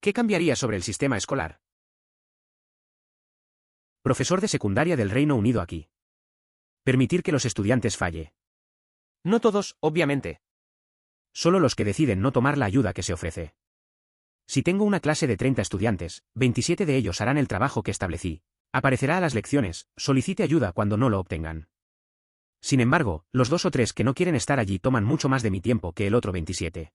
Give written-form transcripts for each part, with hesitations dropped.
¿Qué cambiaría sobre el sistema escolar? Profesor de secundaria del Reino Unido aquí. Permitir que los estudiantes falle. No todos, obviamente. Solo los que deciden no tomar la ayuda que se ofrece. Si tengo una clase de 30 estudiantes, 27 de ellos harán el trabajo que establecí. Aparecerá a las lecciones, solicite ayuda cuando no lo obtengan. Sin embargo, los 2 o 3 que no quieren estar allí toman mucho más de mi tiempo que el otro 27.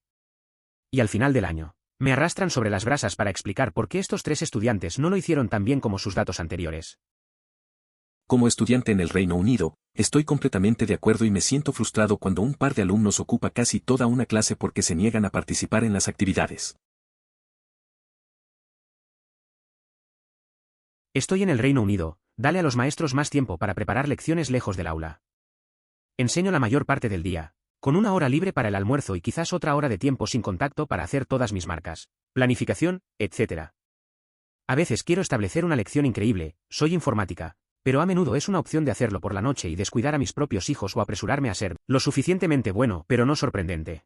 Y al final del año, me arrastran sobre las brasas para explicar por qué estos 3 estudiantes no lo hicieron tan bien como sus datos anteriores. Como estudiante en el Reino Unido, estoy completamente de acuerdo y me siento frustrado cuando un par de alumnos ocupa casi toda una clase porque se niegan a participar en las actividades. Estoy en el Reino Unido, dale a los maestros más tiempo para preparar lecciones lejos del aula. Enseño la mayor parte del día, con una hora libre para el almuerzo y quizás otra hora de tiempo sin contacto para hacer todas mis marcas, planificación, etc. A veces quiero establecer una lección increíble, soy informática, pero a menudo es una opción de hacerlo por la noche y descuidar a mis propios hijos o apresurarme a ser lo suficientemente bueno pero no sorprendente.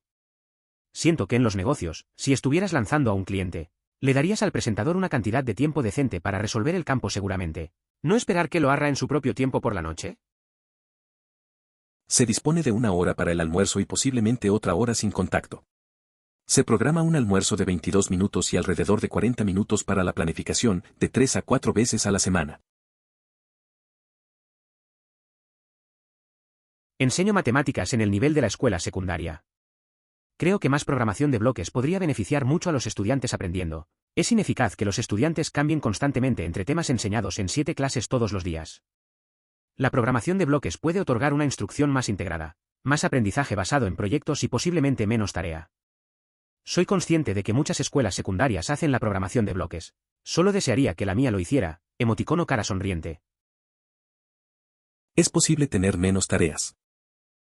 Siento que en los negocios, si estuvieras lanzando a un cliente, le darías al presentador una cantidad de tiempo decente para resolver el campo seguramente. ¿No esperar que lo haga en su propio tiempo por la noche? Se dispone de una hora para el almuerzo y posiblemente otra hora sin contacto. Se programa un almuerzo de 22 minutos y alrededor de 40 minutos para la planificación, de 3 a 4 veces a la semana. Enseño matemáticas en el nivel de la escuela secundaria. Creo que más programación de bloques podría beneficiar mucho a los estudiantes aprendiendo. Es ineficaz que los estudiantes cambien constantemente entre temas enseñados en 7 clases todos los días. La programación de bloques puede otorgar una instrucción más integrada, más aprendizaje basado en proyectos y posiblemente menos tarea. Soy consciente de que muchas escuelas secundarias hacen la programación de bloques. Solo desearía que la mía lo hiciera, emoticono cara sonriente. Es posible tener menos tareas.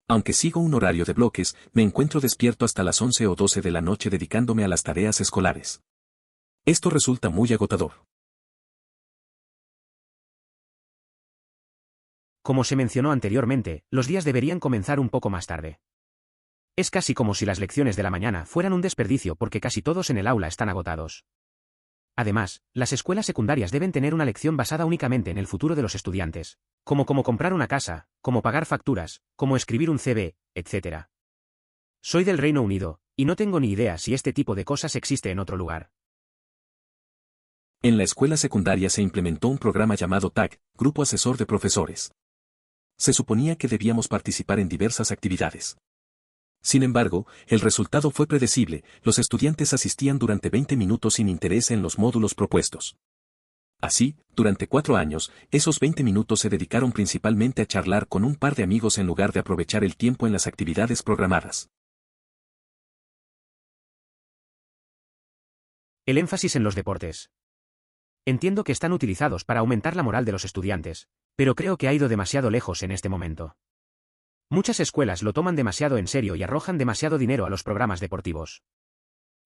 Aunque sigo un horario de bloques, me encuentro despierto hasta las 11 o 12 de la noche dedicándome a las tareas escolares. Esto resulta muy agotador. Como se mencionó anteriormente, los días deberían comenzar un poco más tarde. Es casi como si las lecciones de la mañana fueran un desperdicio porque casi todos en el aula están agotados. Además, las escuelas secundarias deben tener una lección basada únicamente en el futuro de los estudiantes, como cómo comprar una casa, cómo pagar facturas, cómo escribir un CV, etc. Soy del Reino Unido, y no tengo ni idea si este tipo de cosas existe en otro lugar. En la escuela secundaria se implementó un programa llamado TAG, Grupo Asesor de Profesores. Se suponía que debíamos participar en diversas actividades. Sin embargo, el resultado fue predecible, los estudiantes asistían durante 20 minutos sin interés en los módulos propuestos. Así, durante 4 años, esos 20 minutos se dedicaron principalmente a charlar con un par de amigos en lugar de aprovechar el tiempo en las actividades programadas. El énfasis en los deportes. Entiendo que están utilizados para aumentar la moral de los estudiantes, pero creo que ha ido demasiado lejos en este momento. Muchas escuelas lo toman demasiado en serio y arrojan demasiado dinero a los programas deportivos.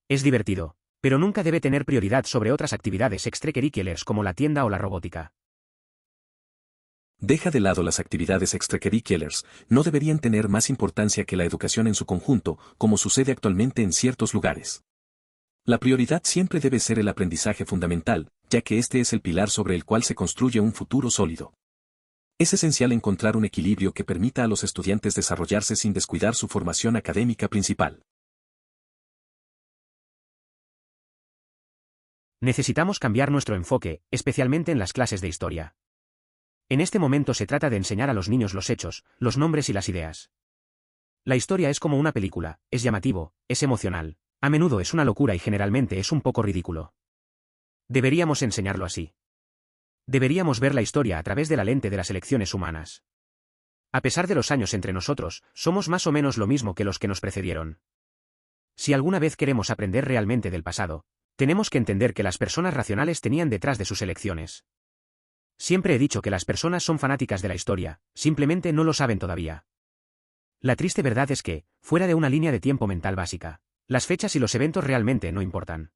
Es divertido, pero nunca debe tener prioridad sobre otras actividades extracurriculares como la tienda o la robótica. Deja de lado las actividades extracurriculares, no deberían tener más importancia que la educación en su conjunto, como sucede actualmente en ciertos lugares. La prioridad siempre debe ser el aprendizaje fundamental, ya que este es el pilar sobre el cual se construye un futuro sólido. Es esencial encontrar un equilibrio que permita a los estudiantes desarrollarse sin descuidar su formación académica principal. Necesitamos cambiar nuestro enfoque, especialmente en las clases de historia. En este momento se trata de enseñar a los niños los hechos, los nombres y las ideas. La historia es como una película, es llamativo, es emocional, a menudo es una locura y generalmente es un poco ridículo. Deberíamos enseñarlo así. Deberíamos ver la historia a través de la lente de las elecciones humanas. A pesar de los años entre nosotros, somos más o menos lo mismo que los que nos precedieron. Si alguna vez queremos aprender realmente del pasado, tenemos que entender que las personas racionales tenían detrás de sus elecciones. Siempre he dicho que las personas son fanáticas de la historia, simplemente no lo saben todavía. La triste verdad es que, fuera de una línea de tiempo mental básica, las fechas y los eventos realmente no importan.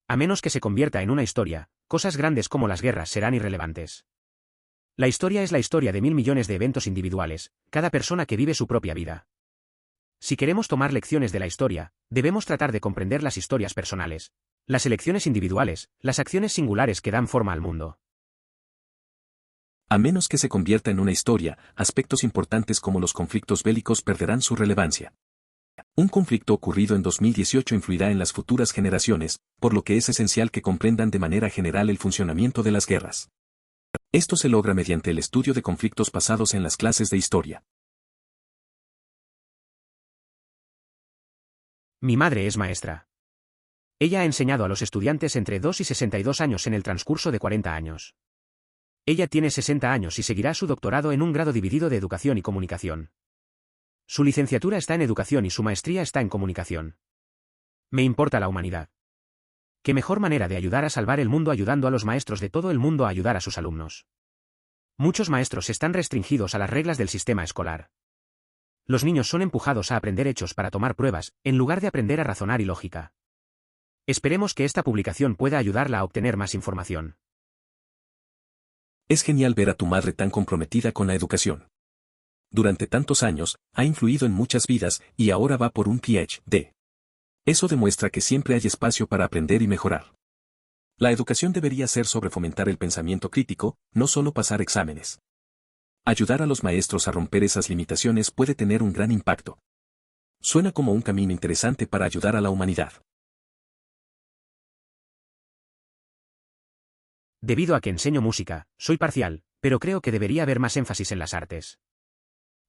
A menos que se convierta en una historia, cosas grandes como las guerras serán irrelevantes. La historia es la historia de 1000 millones de eventos individuales, cada persona que vive su propia vida. Si queremos tomar lecciones de la historia, debemos tratar de comprender las historias personales, Las elecciones individuales, las acciones singulares que dan forma al mundo. A menos que se convierta en una historia, aspectos importantes como los conflictos bélicos perderán su relevancia. Un conflicto ocurrido en 2018 influirá en las futuras generaciones, por lo que es esencial que comprendan de manera general el funcionamiento de las guerras. Esto se logra mediante el estudio de conflictos pasados en las clases de historia. Mi madre es maestra. Ella ha enseñado a los estudiantes entre 2 y 62 años en el transcurso de 40 años. Ella tiene 60 años y seguirá su doctorado en un grado dividido de Educación y Comunicación. Su licenciatura está en Educación y su maestría está en Comunicación. Me importa la humanidad. ¿Qué mejor manera de ayudar a salvar el mundo ayudando a los maestros de todo el mundo a ayudar a sus alumnos? Muchos maestros están restringidos a las reglas del sistema escolar. Los niños son empujados a aprender hechos para tomar pruebas, en lugar de aprender a razonar y lógica. Esperemos que esta publicación pueda ayudarla a obtener más información. Es genial ver a tu madre tan comprometida con la educación. Durante tantos años, ha influido en muchas vidas y ahora va por un PhD. Eso demuestra que siempre hay espacio para aprender y mejorar. La educación debería ser sobre fomentar el pensamiento crítico, no solo pasar exámenes. Ayudar a los maestros a romper esas limitaciones puede tener un gran impacto. Suena como un camino interesante para ayudar a la humanidad. Debido a que enseño música, soy parcial, pero creo que debería haber más énfasis en las artes.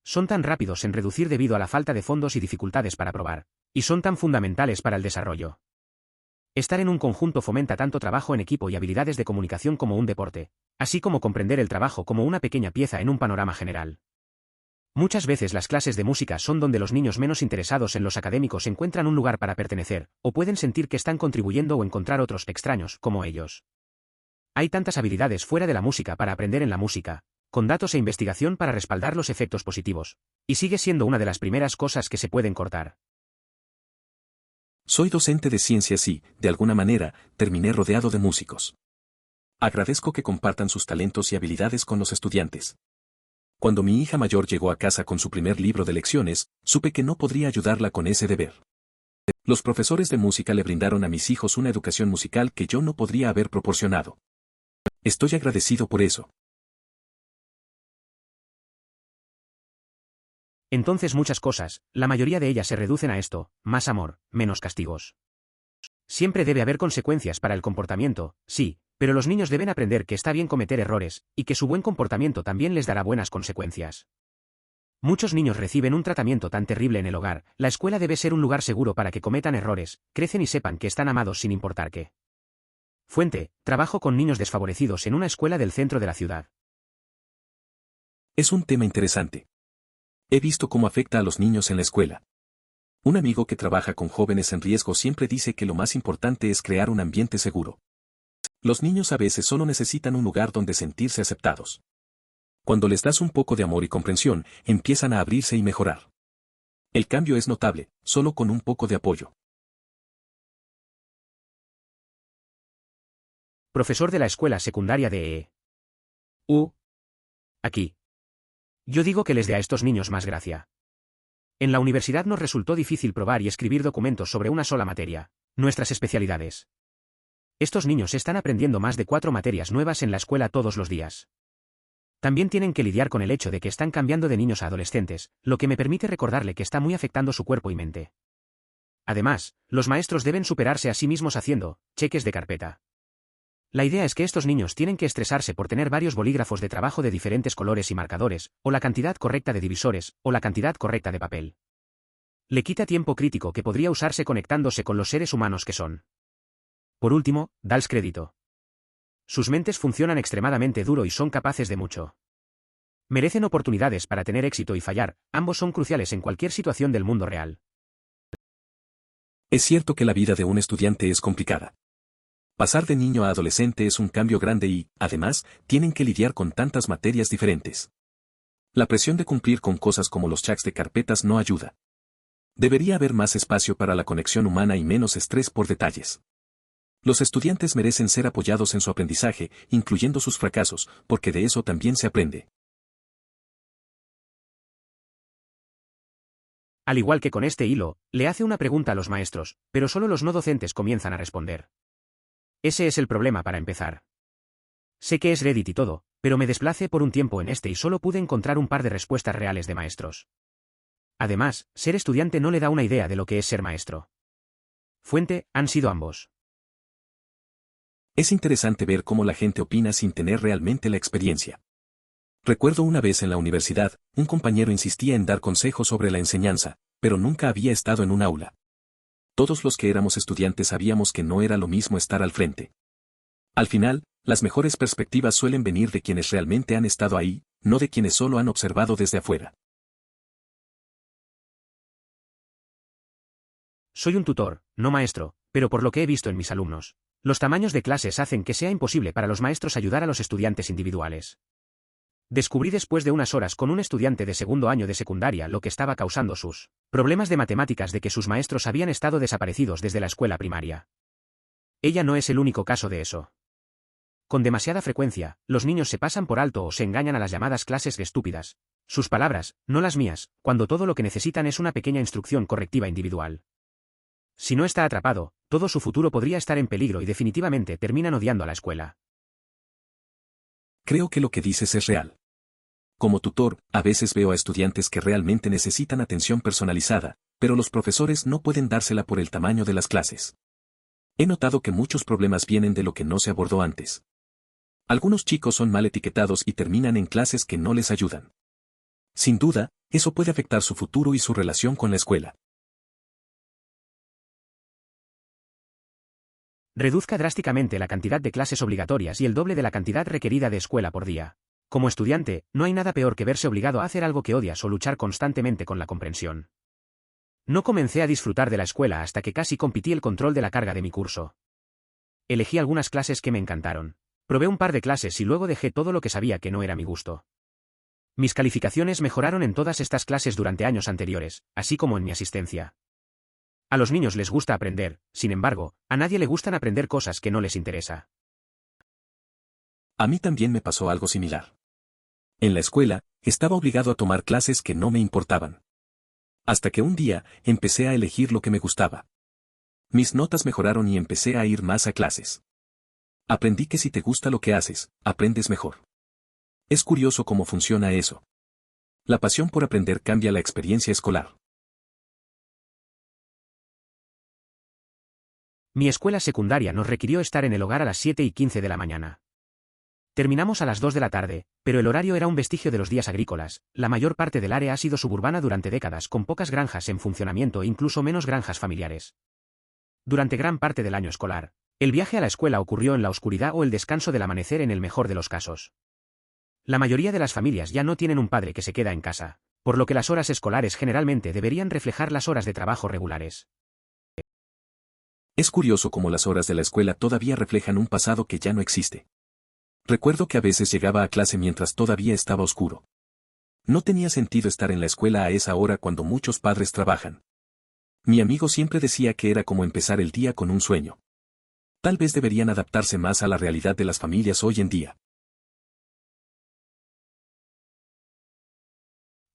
Son tan rápidos en reducir debido a la falta de fondos y dificultades para probar, y son tan fundamentales para el desarrollo. Estar en un conjunto fomenta tanto trabajo en equipo y habilidades de comunicación como un deporte, así como comprender el trabajo como una pequeña pieza en un panorama general. Muchas veces las clases de música son donde los niños menos interesados en los académicos encuentran un lugar para pertenecer, o pueden sentir que están contribuyendo o encontrar otros extraños como ellos. Hay tantas habilidades fuera de la música para aprender en la música, con datos e investigación para respaldar los efectos positivos, y sigue siendo una de las primeras cosas que se pueden cortar. Soy docente de ciencias y, de alguna manera, terminé rodeado de músicos. Agradezco que compartan sus talentos y habilidades con los estudiantes. Cuando mi hija mayor llegó a casa con su primer libro de lecciones, supe que no podría ayudarla con ese deber. Los profesores de música le brindaron a mis hijos una educación musical que yo no podría haber proporcionado. Estoy agradecido por eso. Entonces muchas cosas, la mayoría de ellas se reducen a esto: más amor, menos castigos. Siempre debe haber consecuencias para el comportamiento, sí, pero los niños deben aprender que está bien cometer errores, y que su buen comportamiento también les dará buenas consecuencias. Muchos niños reciben un tratamiento tan terrible en el hogar. La escuela debe ser un lugar seguro para que cometan errores, crecen y sepan que están amados sin importar qué. Fuente: trabajo con niños desfavorecidos en una escuela del centro de la ciudad. Es un tema interesante. He visto cómo afecta a los niños en la escuela. Un amigo que trabaja con jóvenes en riesgo siempre dice que lo más importante es crear un ambiente seguro. Los niños a veces solo necesitan un lugar donde sentirse aceptados. Cuando les das un poco de amor y comprensión, empiezan a abrirse y mejorar. El cambio es notable, solo con un poco de apoyo. Profesor de la escuela secundaria de E.U. Aquí. Yo digo que les dé a estos niños más gracia. En la universidad nos resultó difícil probar y escribir documentos sobre una sola materia, nuestras especialidades. Estos niños están aprendiendo más de 4 materias nuevas en la escuela todos los días. También tienen que lidiar con el hecho de que están cambiando de niños a adolescentes, lo que me permite recordarle que está muy afectando su cuerpo y mente. Además, los maestros deben superarse a sí mismos haciendo cheques de carpeta. La idea es que estos niños tienen que estresarse por tener varios bolígrafos de trabajo de diferentes colores y marcadores, o la cantidad correcta de divisores, o la cantidad correcta de papel. Le quita tiempo crítico que podría usarse conectándose con los seres humanos que son. Por último, dales crédito. Sus mentes funcionan extremadamente duro y son capaces de mucho. Merecen oportunidades para tener éxito y fallar, ambos son cruciales en cualquier situación del mundo real. Es cierto que la vida de un estudiante es complicada. Pasar de niño a adolescente es un cambio grande y, además, tienen que lidiar con tantas materias diferentes. La presión de cumplir con cosas como los checks de carpetas no ayuda. Debería haber más espacio para la conexión humana y menos estrés por detalles. Los estudiantes merecen ser apoyados en su aprendizaje, incluyendo sus fracasos, porque de eso también se aprende. Al igual que con este hilo, le hace una pregunta a los maestros, pero solo los no docentes comienzan a responder. Ese es el problema para empezar. Sé que es Reddit y todo, pero me desplacé por un tiempo en este y solo pude encontrar un par de respuestas reales de maestros. Además, ser estudiante no le da una idea de lo que es ser maestro. Fuente, han sido ambos. Es interesante ver cómo la gente opina sin tener realmente la experiencia. Recuerdo una vez en la universidad, un compañero insistía en dar consejos sobre la enseñanza, pero nunca había estado en un aula. Todos los que éramos estudiantes sabíamos que no era lo mismo estar al frente. Al final, las mejores perspectivas suelen venir de quienes realmente han estado ahí, no de quienes solo han observado desde afuera. Soy un tutor, no maestro, pero por lo que he visto en mis alumnos, los tamaños de clases hacen que sea imposible para los maestros ayudar a los estudiantes individuales. Descubrí después de unas horas con un estudiante de segundo año de secundaria lo que estaba causando sus problemas de matemáticas de que sus maestros habían estado desaparecidos desde la escuela primaria. Ella no es el único caso de eso. Con demasiada frecuencia, los niños se pasan por alto o se engañan a las llamadas clases estúpidas. Sus palabras, no las mías, cuando todo lo que necesitan es una pequeña instrucción correctiva individual. Si no está atrapado, todo su futuro podría estar en peligro y definitivamente terminan odiando a la escuela. Creo que lo que dices es real. Como tutor, a veces veo a estudiantes que realmente necesitan atención personalizada, pero los profesores no pueden dársela por el tamaño de las clases. He notado que muchos problemas vienen de lo que no se abordó antes. Algunos chicos son mal etiquetados y terminan en clases que no les ayudan. Sin duda, eso puede afectar su futuro y su relación con la escuela. Reduzca drásticamente la cantidad de clases obligatorias y el doble de la cantidad requerida de escuela por día. Como estudiante, no hay nada peor que verse obligado a hacer algo que odias o luchar constantemente con la comprensión. No comencé a disfrutar de la escuela hasta que casi competí el control de la carga de mi curso. Elegí algunas clases que me encantaron. Probé un par de clases y luego dejé todo lo que sabía que no era mi gusto. Mis calificaciones mejoraron en todas estas clases durante años anteriores, así como en mi asistencia. A los niños les gusta aprender, sin embargo, a nadie le gustan aprender cosas que no les interesa. A mí también me pasó algo similar. En la escuela, estaba obligado a tomar clases que no me importaban. Hasta que un día, empecé a elegir lo que me gustaba. Mis notas mejoraron y empecé a ir más a clases. Aprendí que si te gusta lo que haces, aprendes mejor. Es curioso cómo funciona eso. La pasión por aprender cambia la experiencia escolar. Mi escuela secundaria nos requirió estar en el hogar a las 7:15 de la mañana. Terminamos a las 2 de la tarde, pero el horario era un vestigio de los días agrícolas. La mayor parte del área ha sido suburbana durante décadas, con pocas granjas en funcionamiento e incluso menos granjas familiares. Durante gran parte del año escolar, el viaje a la escuela ocurrió en la oscuridad o el descanso del amanecer en el mejor de los casos. La mayoría de las familias ya no tienen un padre que se queda en casa, por lo que las horas escolares generalmente deberían reflejar las horas de trabajo regulares. Es curioso cómo las horas de la escuela todavía reflejan un pasado que ya no existe. Recuerdo que a veces llegaba a clase mientras todavía estaba oscuro. No tenía sentido estar en la escuela a esa hora cuando muchos padres trabajan. Mi amigo siempre decía que era como empezar el día con un sueño. Tal vez deberían adaptarse más a la realidad de las familias hoy en día.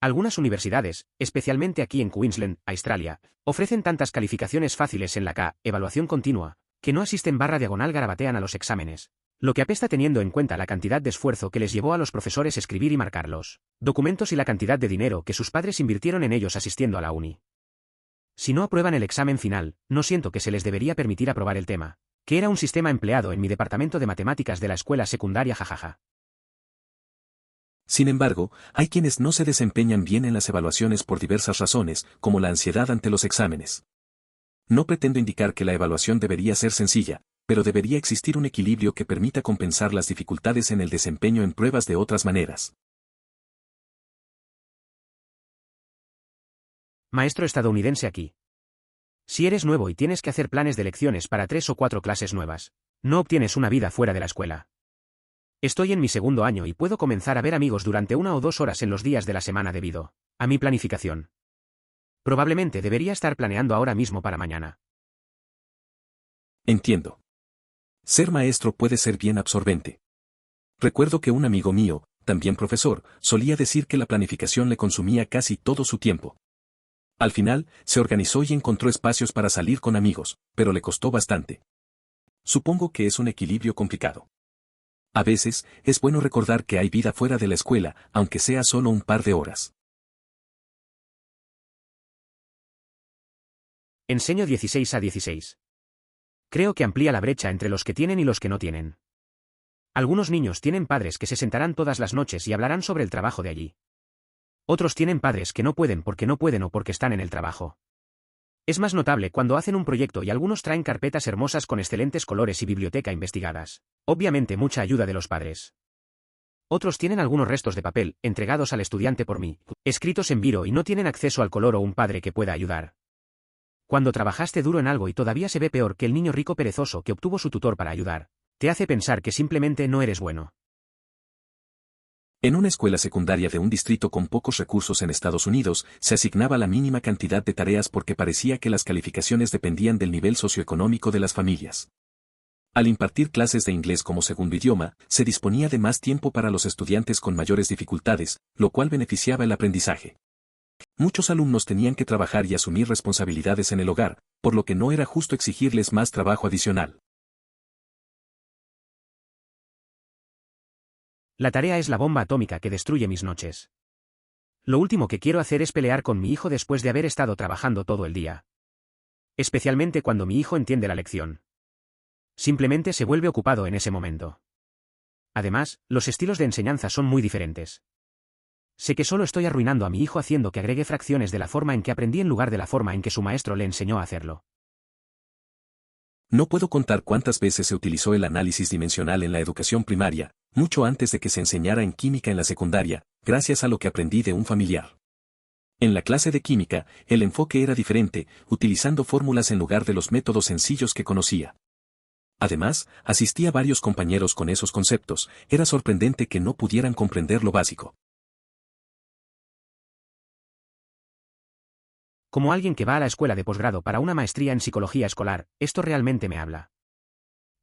Algunas universidades, especialmente aquí en Queensland, Australia, ofrecen tantas calificaciones fáciles en la K, evaluación continua, que no asisten /diagonal garabatean a los exámenes, lo que apesta teniendo en cuenta la cantidad de esfuerzo que les llevó a los profesores escribir y marcar los documentos y la cantidad de dinero que sus padres invirtieron en ellos asistiendo a la uni. Si no aprueban el examen final, no siento que se les debería permitir aprobar el tema, que era un sistema empleado en mi departamento de matemáticas de la escuela secundaria jajaja. Sin embargo, hay quienes no se desempeñan bien en las evaluaciones por diversas razones, como la ansiedad ante los exámenes. No pretendo indicar que la evaluación debería ser sencilla, pero debería existir un equilibrio que permita compensar las dificultades en el desempeño en pruebas de otras maneras. Maestro estadounidense aquí. Si eres nuevo y tienes que hacer planes de lecciones para 3 o 4 clases nuevas, no obtienes una vida fuera de la escuela. Estoy en mi segundo año y puedo comenzar a ver amigos durante 1 o 2 horas en los días de la semana debido a mi planificación. Probablemente debería estar planeando ahora mismo para mañana. Entiendo. Ser maestro puede ser bien absorbente. Recuerdo que un amigo mío, también profesor, solía decir que la planificación le consumía casi todo su tiempo. Al final, se organizó y encontró espacios para salir con amigos, pero le costó bastante. Supongo que es un equilibrio complicado. A veces, es bueno recordar que hay vida fuera de la escuela, aunque sea solo un par de horas. Enseño 16 a 16. Creo que amplía la brecha entre los que tienen y los que no tienen. Algunos niños tienen padres que se sentarán todas las noches y hablarán sobre el trabajo de allí. Otros tienen padres que no pueden porque no pueden o porque están en el trabajo. Es más notable cuando hacen un proyecto y algunos traen carpetas hermosas con excelentes colores y biblioteca investigadas. Obviamente mucha ayuda de los padres. Otros tienen algunos restos de papel, entregados al estudiante por mí, escritos en biro y no tienen acceso al color o un padre que pueda ayudar. Cuando trabajaste duro en algo y todavía se ve peor que el niño rico perezoso que obtuvo su tutor para ayudar, te hace pensar que simplemente no eres bueno. En una escuela secundaria de un distrito con pocos recursos en Estados Unidos, se asignaba la mínima cantidad de tareas porque parecía que las calificaciones dependían del nivel socioeconómico de las familias. Al impartir clases de inglés como segundo idioma, se disponía de más tiempo para los estudiantes con mayores dificultades, lo cual beneficiaba el aprendizaje. Muchos alumnos tenían que trabajar y asumir responsabilidades en el hogar, por lo que no era justo exigirles más trabajo adicional. La tarea es la bomba atómica que destruye mis noches. Lo último que quiero hacer es pelear con mi hijo después de haber estado trabajando todo el día. Especialmente cuando mi hijo entiende la lección. Simplemente se vuelve ocupado en ese momento. Además, los estilos de enseñanza son muy diferentes. Sé que solo estoy arruinando a mi hijo haciendo que agregue fracciones de la forma en que aprendí en lugar de la forma en que su maestro le enseñó a hacerlo. No puedo contar cuántas veces se utilizó el análisis dimensional en la educación primaria, mucho antes de que se enseñara en química en la secundaria, gracias a lo que aprendí de un familiar. En la clase de química, el enfoque era diferente, utilizando fórmulas en lugar de los métodos sencillos que conocía. Además, asistí a varios compañeros con esos conceptos, era sorprendente que no pudieran comprender lo básico. Como alguien que va a la escuela de posgrado para una maestría en psicología escolar, esto realmente me habla.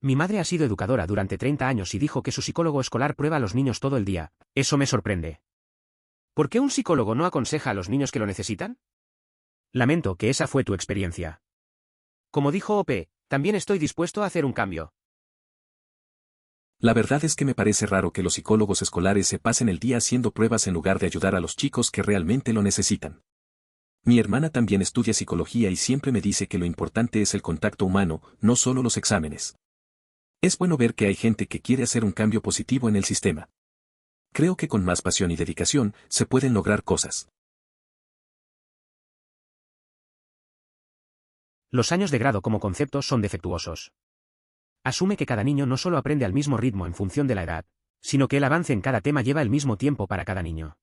Mi madre ha sido educadora durante 30 años y dijo que su psicólogo escolar prueba a los niños todo el día. Eso me sorprende. ¿Por qué un psicólogo no aconseja a los niños que lo necesitan? Lamento que esa fue tu experiencia. Como dijo OP, también estoy dispuesto a hacer un cambio. La verdad es que me parece raro que los psicólogos escolares se pasen el día haciendo pruebas en lugar de ayudar a los chicos que realmente lo necesitan. Mi hermana también estudia psicología y siempre me dice que lo importante es el contacto humano, no solo los exámenes. Es bueno ver que hay gente que quiere hacer un cambio positivo en el sistema. Creo que con más pasión y dedicación, se pueden lograr cosas. Los años de grado como concepto son defectuosos. Asume que cada niño no solo aprende al mismo ritmo en función de la edad, sino que el avance en cada tema lleva el mismo tiempo para cada niño.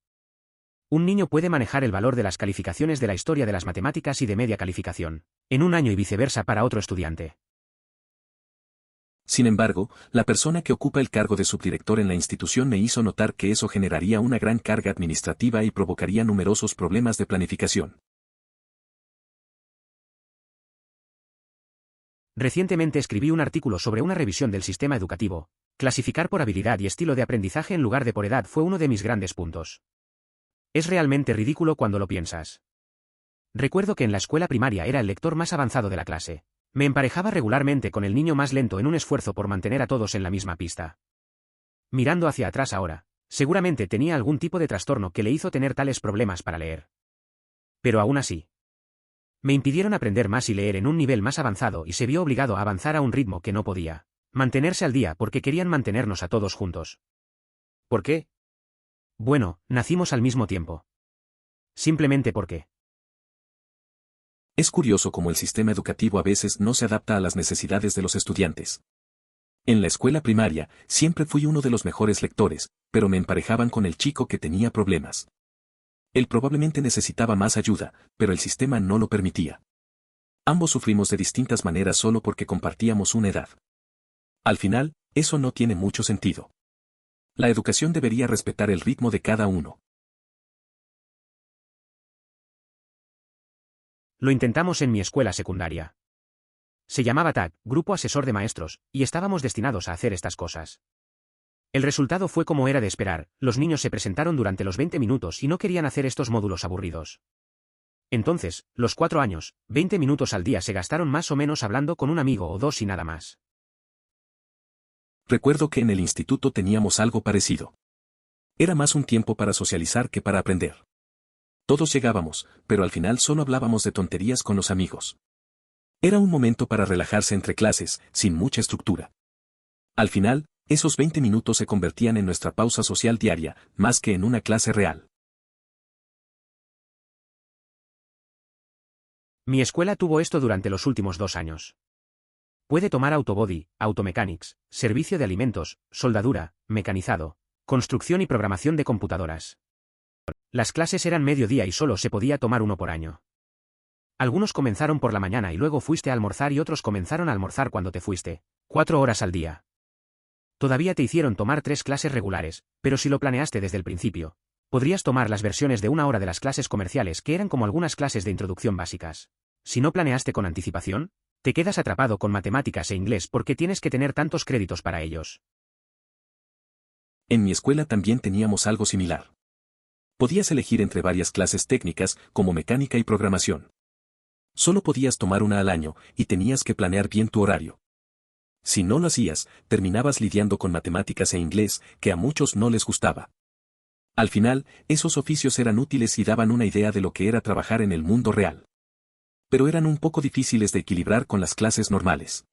Un niño puede manejar el valor de las calificaciones de la historia de las matemáticas y de media calificación, en un año y viceversa para otro estudiante. Sin embargo, la persona que ocupa el cargo de subdirector en la institución me hizo notar que eso generaría una gran carga administrativa y provocaría numerosos problemas de planificación. Recientemente escribí un artículo sobre una revisión del sistema educativo. Clasificar por habilidad y estilo de aprendizaje en lugar de por edad fue uno de mis grandes puntos. Es realmente ridículo cuando lo piensas. Recuerdo que en la escuela primaria era el lector más avanzado de la clase. Me emparejaba regularmente con el niño más lento en un esfuerzo por mantener a todos en la misma pista. Mirando hacia atrás ahora, seguramente tenía algún tipo de trastorno que le hizo tener tales problemas para leer. Pero aún así, me impidieron aprender más y leer en un nivel más avanzado y se vio obligado a avanzar a un ritmo que no podía mantenerse al día porque querían mantenernos a todos juntos. ¿Por qué? Bueno, nacimos al mismo tiempo. Simplemente porque. Es curioso cómo el sistema educativo a veces no se adapta a las necesidades de los estudiantes. En la escuela primaria, siempre fui uno de los mejores lectores, pero me emparejaban con el chico que tenía problemas. Él probablemente necesitaba más ayuda, pero el sistema no lo permitía. Ambos sufrimos de distintas maneras solo porque compartíamos una edad. Al final, eso no tiene mucho sentido. La educación debería respetar el ritmo de cada uno. Lo intentamos en mi escuela secundaria. Se llamaba TAC, Grupo Asesor de Maestros, y estábamos destinados a hacer estas cosas. El resultado fue como era de esperar, los niños se presentaron durante los 20 minutos y no querían hacer estos módulos aburridos. Entonces, los 4 años, 20 minutos al día se gastaron más o menos hablando con un amigo o dos y nada más. Recuerdo que en el instituto teníamos algo parecido. Era más un tiempo para socializar que para aprender. Todos llegábamos, pero al final solo hablábamos de tonterías con los amigos. Era un momento para relajarse entre clases, sin mucha estructura. Al final, esos 20 minutos se convertían en nuestra pausa social diaria, más que en una clase real. Mi escuela tuvo esto durante los últimos 2 años. Puede tomar autobody, automechanics, servicio de alimentos, soldadura, mecanizado, construcción y programación de computadoras. Las clases eran mediodía y solo se podía tomar uno por año. Algunos comenzaron por la mañana y luego fuiste a almorzar y otros comenzaron a almorzar cuando te fuiste, 4 horas al día. Todavía te hicieron tomar 3 clases regulares, pero si lo planeaste desde el principio, podrías tomar las versiones de 1 hora de las clases comerciales que eran como algunas clases de introducción básicas. Si no planeaste con anticipación, te quedas atrapado con matemáticas e inglés porque tienes que tener tantos créditos para ellos. En mi escuela también teníamos algo similar. Podías elegir entre varias clases técnicas, como mecánica y programación. Solo podías tomar una al año, y tenías que planear bien tu horario. Si no lo hacías, terminabas lidiando con matemáticas e inglés, que a muchos no les gustaba. Al final, esos oficios eran útiles y daban una idea de lo que era trabajar en el mundo real. Pero eran un poco difíciles de equilibrar con las clases normales.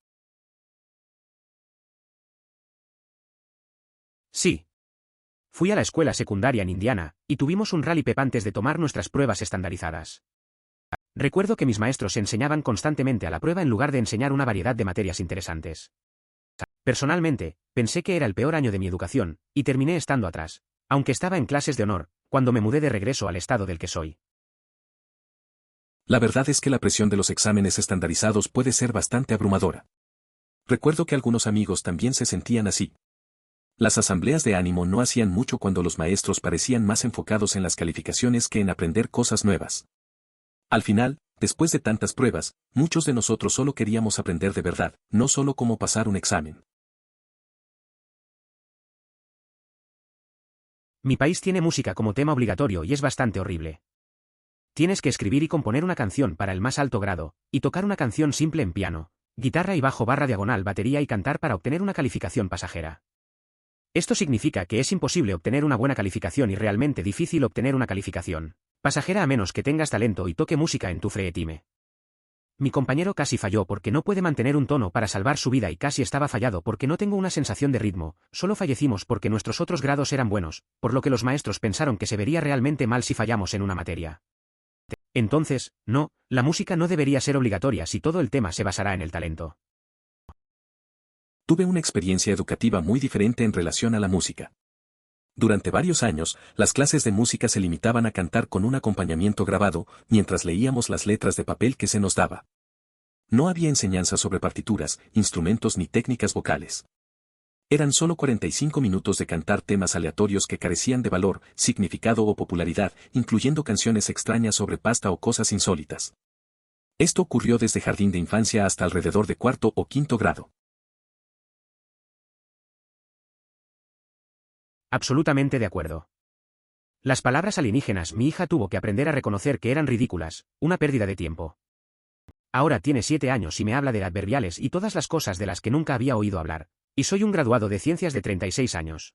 Sí. Fui a la escuela secundaria en Indiana, y tuvimos un rally pep antes de tomar nuestras pruebas estandarizadas. Recuerdo que mis maestros enseñaban constantemente a la prueba en lugar de enseñar una variedad de materias interesantes. Personalmente, pensé que era el peor año de mi educación, y terminé estando atrás, aunque estaba en clases de honor, cuando me mudé de regreso al estado del que soy. La verdad es que la presión de los exámenes estandarizados puede ser bastante abrumadora. Recuerdo que algunos amigos también se sentían así. Las asambleas de ánimo no hacían mucho cuando los maestros parecían más enfocados en las calificaciones que en aprender cosas nuevas. Al final, después de tantas pruebas, muchos de nosotros solo queríamos aprender de verdad, no solo cómo pasar un examen. Mi país tiene música como tema obligatorio y es bastante horrible. Tienes que escribir y componer una canción para el más alto grado, y tocar una canción simple en piano, guitarra y bajo barra diagonal batería y cantar para obtener una calificación pasajera. Esto significa que es imposible obtener una buena calificación y realmente difícil obtener una calificación pasajera a menos que tengas talento y toque música en tu free time. Mi compañero casi falló porque no puede mantener un tono para salvar su vida y casi estaba fallado porque no tengo una sensación de ritmo, solo fallecimos porque nuestros otros grados eran buenos, por lo que los maestros pensaron que se vería realmente mal si fallamos en una materia. Entonces, no, la música no debería ser obligatoria si todo el tema se basará en el talento. Tuve una experiencia educativa muy diferente en relación a la música. Durante varios años, las clases de música se limitaban a cantar con un acompañamiento grabado, mientras leíamos las letras de papel que se nos daba. No había enseñanza sobre partituras, instrumentos ni técnicas vocales. Eran solo 45 minutos de cantar temas aleatorios que carecían de valor, significado o popularidad, incluyendo canciones extrañas sobre pasta o cosas insólitas. Esto ocurrió desde jardín de infancia hasta alrededor de 4º o 5º grado. Absolutamente de acuerdo. Las palabras alienígenas mi hija tuvo que aprender a reconocer que eran ridículas, una pérdida de tiempo. Ahora tiene 7 años y me habla de adverbiales y todas las cosas de las que nunca había oído hablar, y soy un graduado de ciencias de 36 años.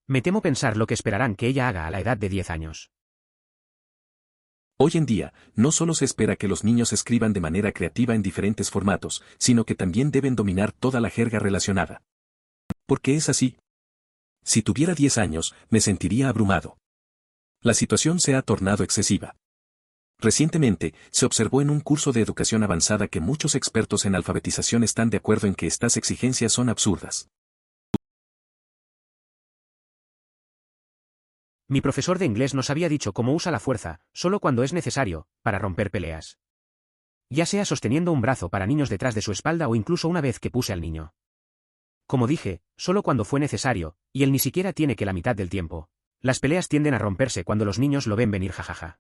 Me temo pensar lo que esperarán que ella haga a la edad de 10 años. Hoy en día, no solo se espera que los niños escriban de manera creativa en diferentes formatos, sino que también deben dominar toda la jerga relacionada. ¿Por qué es así? Si tuviera 10 años, me sentiría abrumado. La situación se ha tornado excesiva. Recientemente, se observó en un curso de educación avanzada que muchos expertos en alfabetización están de acuerdo en que estas exigencias son absurdas. Mi profesor de inglés nos había dicho cómo usa la fuerza, solo cuando es necesario, para romper peleas. Ya sea sosteniendo un brazo para niños detrás de su espalda o incluso una vez que puse al niño. Como dije, solo cuando fue necesario, y él ni siquiera tiene que la mitad del tiempo. Las peleas tienden a romperse cuando los niños lo ven venir jajaja.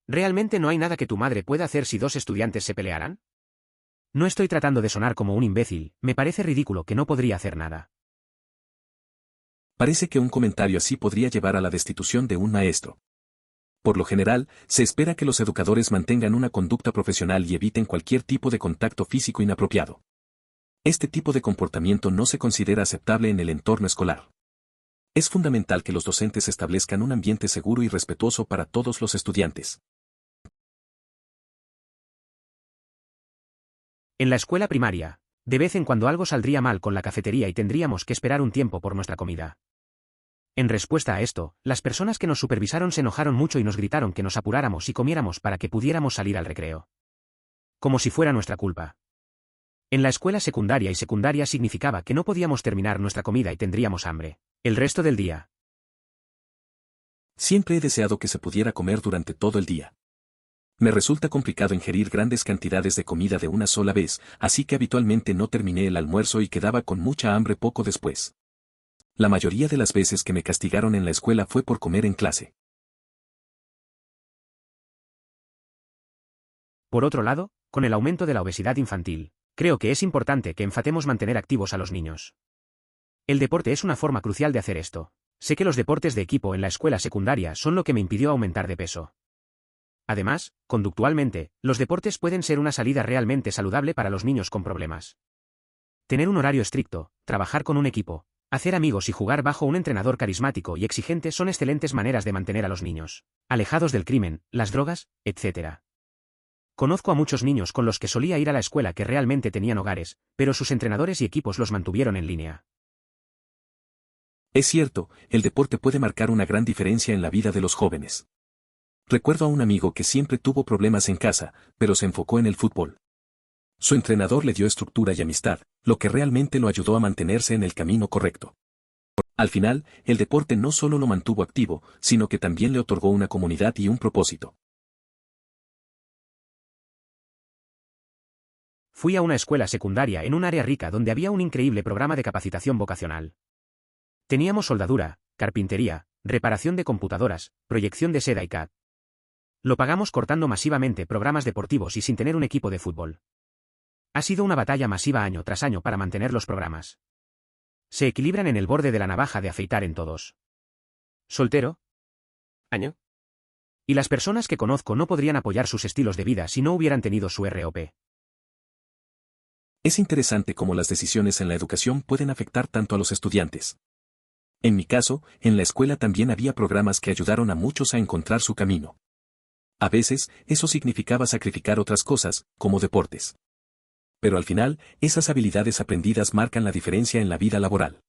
¿Realmente no hay nada que tu madre pueda hacer si 2 estudiantes se pelearan? No estoy tratando de sonar como un imbécil, me parece ridículo que no podría hacer nada. Parece que un comentario así podría llevar a la destitución de un maestro. Por lo general, se espera que los educadores mantengan una conducta profesional y eviten cualquier tipo de contacto físico inapropiado. Este tipo de comportamiento no se considera aceptable en el entorno escolar. Es fundamental que los docentes establezcan un ambiente seguro y respetuoso para todos los estudiantes. En la escuela primaria, de vez en cuando algo saldría mal con la cafetería y tendríamos que esperar un tiempo por nuestra comida. En respuesta a esto, las personas que nos supervisaron se enojaron mucho y nos gritaron que nos apuráramos y comiéramos para que pudiéramos salir al recreo. Como si fuera nuestra culpa. En la escuela secundaria y secundaria significaba que no podíamos terminar nuestra comida y tendríamos hambre el resto del día. Siempre he deseado que se pudiera comer durante todo el día. Me resulta complicado ingerir grandes cantidades de comida de una sola vez, así que habitualmente no terminé el almuerzo y quedaba con mucha hambre poco después. La mayoría de las veces que me castigaron en la escuela fue por comer en clase. Por otro lado, con el aumento de la obesidad infantil, creo que es importante que enfatemos mantener activos a los niños. El deporte es una forma crucial de hacer esto. Sé que los deportes de equipo en la escuela secundaria son lo que me impidió aumentar de peso. Además, conductualmente, los deportes pueden ser una salida realmente saludable para los niños con problemas. Tener un horario estricto, trabajar con un equipo, hacer amigos y jugar bajo un entrenador carismático y exigente son excelentes maneras de mantener a los niños alejados del crimen, las drogas, etc. Conozco a muchos niños con los que solía ir a la escuela que realmente tenían hogares, pero sus entrenadores y equipos los mantuvieron en línea. Es cierto, el deporte puede marcar una gran diferencia en la vida de los jóvenes. Recuerdo a un amigo que siempre tuvo problemas en casa, pero se enfocó en el fútbol. Su entrenador le dio estructura y amistad, lo que realmente lo ayudó a mantenerse en el camino correcto. Al final, el deporte no solo lo mantuvo activo, sino que también le otorgó una comunidad y un propósito. Fui a una escuela secundaria en un área rica donde había un increíble programa de capacitación vocacional. Teníamos soldadura, carpintería, reparación de computadoras, proyección de seda y CAD. Lo pagamos cortando masivamente programas deportivos y sin tener un equipo de fútbol. Ha sido una batalla masiva año tras año para mantener los programas. Se equilibran en el borde de la navaja de afeitar en todos. ¿Soltero? ¿Año? Y las personas que conozco no podrían apoyar sus estilos de vida si no hubieran tenido su ROP. Es interesante cómo las decisiones en la educación pueden afectar tanto a los estudiantes. En mi caso, en la escuela también había programas que ayudaron a muchos a encontrar su camino. A veces, eso significaba sacrificar otras cosas, como deportes. Pero al final, esas habilidades aprendidas marcan la diferencia en la vida laboral.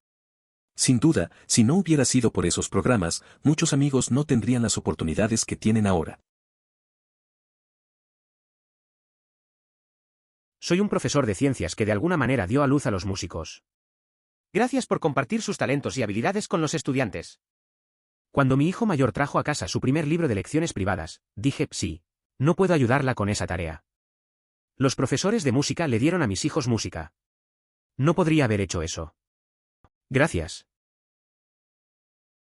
Sin duda, si no hubiera sido por esos programas, muchos amigos no tendrían las oportunidades que tienen ahora. Soy un profesor de ciencias que de alguna manera dio a luz a los músicos. Gracias por compartir sus talentos y habilidades con los estudiantes. Cuando mi hijo mayor trajo a casa su primer libro de lecciones privadas, dije, sí, no puedo ayudarla con esa tarea. Los profesores de música le dieron a mis hijos música. No podría haber hecho eso. Gracias.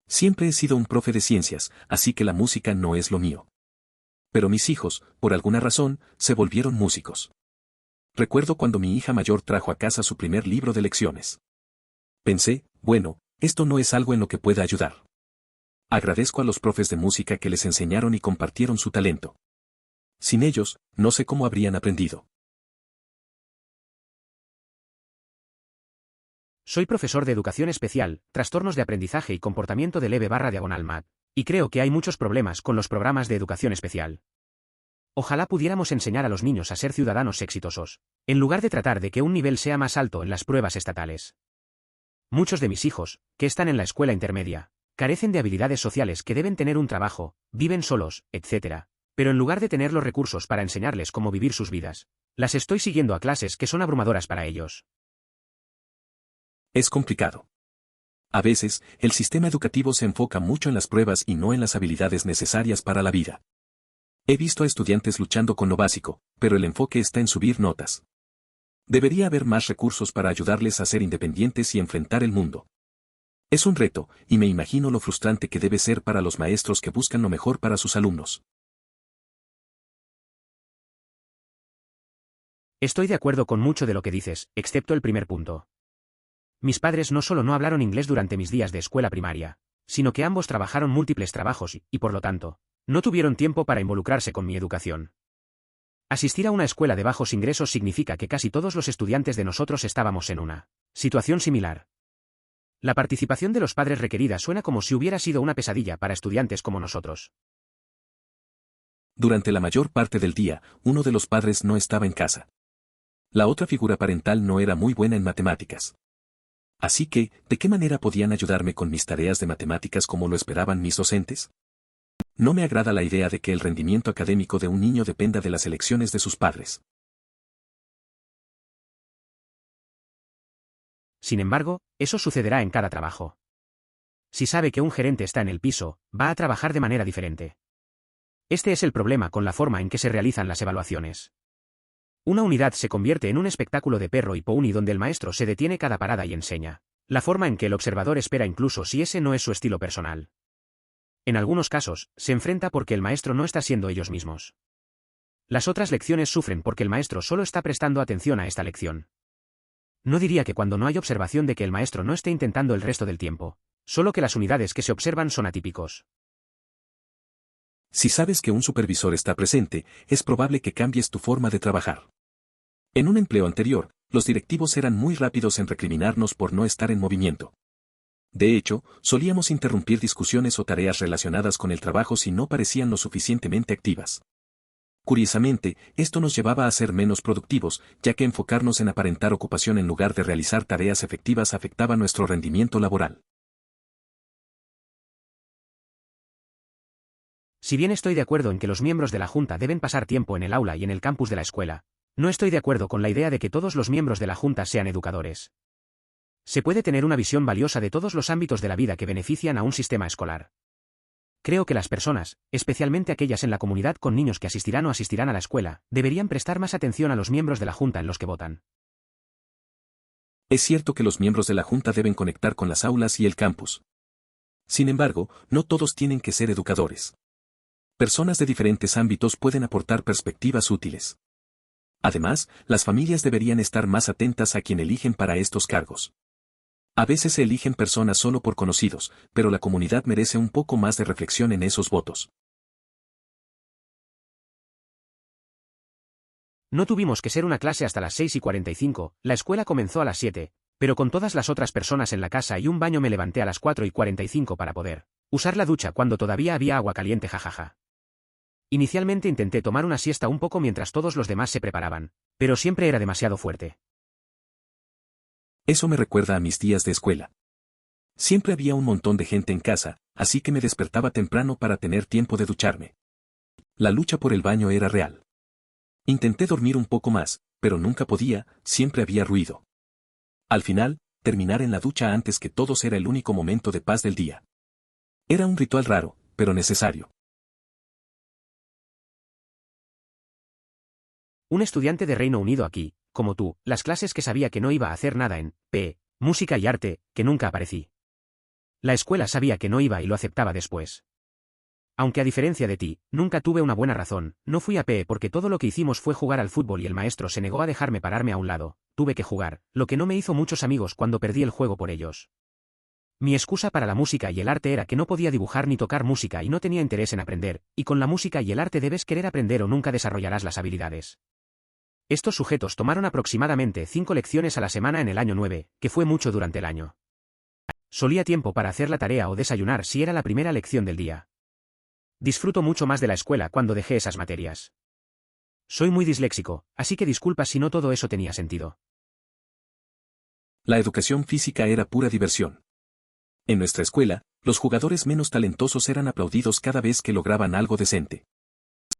Siempre he sido un profe de ciencias, así que la música no es lo mío. Pero mis hijos, por alguna razón, se volvieron músicos. Recuerdo cuando mi hija mayor trajo a casa su primer libro de lecciones. Pensé, bueno, esto no es algo en lo que pueda ayudar. Agradezco a los profes de música que les enseñaron y compartieron su talento. Sin ellos, no sé cómo habrían aprendido. Soy profesor de educación especial, trastornos de aprendizaje y comportamiento de leve/diagonal MAD, y creo que hay muchos problemas con los programas de educación especial. Ojalá pudiéramos enseñar a los niños a ser ciudadanos exitosos, en lugar de tratar de que un nivel sea más alto en las pruebas estatales. Muchos de mis hijos, que están en la escuela intermedia, carecen de habilidades sociales que deben tener un trabajo, viven solos, etc. Pero en lugar de tener los recursos para enseñarles cómo vivir sus vidas, las estoy siguiendo a clases que son abrumadoras para ellos. Es complicado. A veces, el sistema educativo se enfoca mucho en las pruebas y no en las habilidades necesarias para la vida. He visto a estudiantes luchando con lo básico, pero el enfoque está en subir notas. Debería haber más recursos para ayudarles a ser independientes y enfrentar el mundo. Es un reto, y me imagino lo frustrante que debe ser para los maestros que buscan lo mejor para sus alumnos. Estoy de acuerdo con mucho de lo que dices, excepto el primer punto. Mis padres no solo no hablaron inglés durante mis días de escuela primaria, sino que ambos trabajaron múltiples trabajos y, por lo tanto, no tuvieron tiempo para involucrarse con mi educación. Asistir a una escuela de bajos ingresos significa que casi todos los estudiantes de nosotros estábamos en una situación similar. La participación de los padres requerida suena como si hubiera sido una pesadilla para estudiantes como nosotros. Durante la mayor parte del día, uno de los padres no estaba en casa. La otra figura parental no era muy buena en matemáticas. Así que, ¿de qué manera podían ayudarme con mis tareas de matemáticas como lo esperaban mis docentes? No me agrada la idea de que el rendimiento académico de un niño dependa de las elecciones de sus padres. Sin embargo, eso sucederá en cada trabajo. Si sabe que un gerente está en el piso, va a trabajar de manera diferente. Este es el problema con la forma en que se realizan las evaluaciones. Una unidad se convierte en un espectáculo de perro y pony donde el maestro se detiene cada parada y enseña la forma en que el observador espera incluso si ese no es su estilo personal. En algunos casos, se enfrenta porque el maestro no está siendo ellos mismos. Las otras lecciones sufren porque el maestro solo está prestando atención a esta lección. No diría que cuando no hay observación de que el maestro no esté intentando el resto del tiempo, solo que las unidades que se observan son atípicos. Si sabes que un supervisor está presente, es probable que cambies tu forma de trabajar. En un empleo anterior, los directivos eran muy rápidos en recriminarnos por no estar en movimiento. De hecho, solíamos interrumpir discusiones o tareas relacionadas con el trabajo si no parecían lo suficientemente activas. Curiosamente, esto nos llevaba a ser menos productivos, ya que enfocarnos en aparentar ocupación en lugar de realizar tareas efectivas afectaba nuestro rendimiento laboral. Si bien estoy de acuerdo en que los miembros de la Junta deben pasar tiempo en el aula y en el campus de la escuela, no estoy de acuerdo con la idea de que todos los miembros de la Junta sean educadores. Se puede tener una visión valiosa de todos los ámbitos de la vida que benefician a un sistema escolar. Creo que las personas, especialmente aquellas en la comunidad con niños que asistirán o asistirán a la escuela, deberían prestar más atención a los miembros de la Junta en los que votan. Es cierto que los miembros de la Junta deben conectar con las aulas y el campus. Sin embargo, no todos tienen que ser educadores. Personas de diferentes ámbitos pueden aportar perspectivas útiles. Además, las familias deberían estar más atentas a quien eligen para estos cargos. A veces se eligen personas solo por conocidos, pero la comunidad merece un poco más de reflexión en esos votos. No tuvimos que ser una clase hasta las 6:45, la escuela comenzó a las 7, pero con todas las otras personas en la casa y un baño me levanté a las 4:45 para poder usar la ducha cuando todavía había agua caliente, jajaja. Inicialmente intenté tomar una siesta un poco mientras todos los demás se preparaban, pero siempre era demasiado fuerte. Eso me recuerda a mis días de escuela. Siempre había un montón de gente en casa, así que me despertaba temprano para tener tiempo de ducharme. La lucha por el baño era real. Intenté dormir un poco más, pero nunca podía, siempre había ruido. Al final, terminar en la ducha antes que todos era el único momento de paz del día. Era un ritual raro, pero necesario. Un estudiante de Reino Unido aquí, como tú, las clases que sabía que no iba a hacer nada en PE, música y arte, que nunca aparecí. La escuela sabía que no iba y lo aceptaba después. Aunque a diferencia de ti, nunca tuve una buena razón, no fui a PE porque todo lo que hicimos fue jugar al fútbol y el maestro se negó a dejarme pararme a un lado, tuve que jugar, lo que no me hizo muchos amigos cuando perdí el juego por ellos. Mi excusa para la música y el arte era que no podía dibujar ni tocar música y no tenía interés en aprender, y con la música y el arte debes querer aprender o nunca desarrollarás las habilidades. Estos sujetos tomaron aproximadamente 5 lecciones a la semana en el año 9, que fue mucho durante el año. Solía tiempo para hacer la tarea o desayunar si era la primera lección del día. Disfruto mucho más de la escuela cuando dejé esas materias. Soy muy disléxico, así que disculpa si no todo eso tenía sentido. La educación física era pura diversión. En nuestra escuela, los jugadores menos talentosos eran aplaudidos cada vez que lograban algo decente.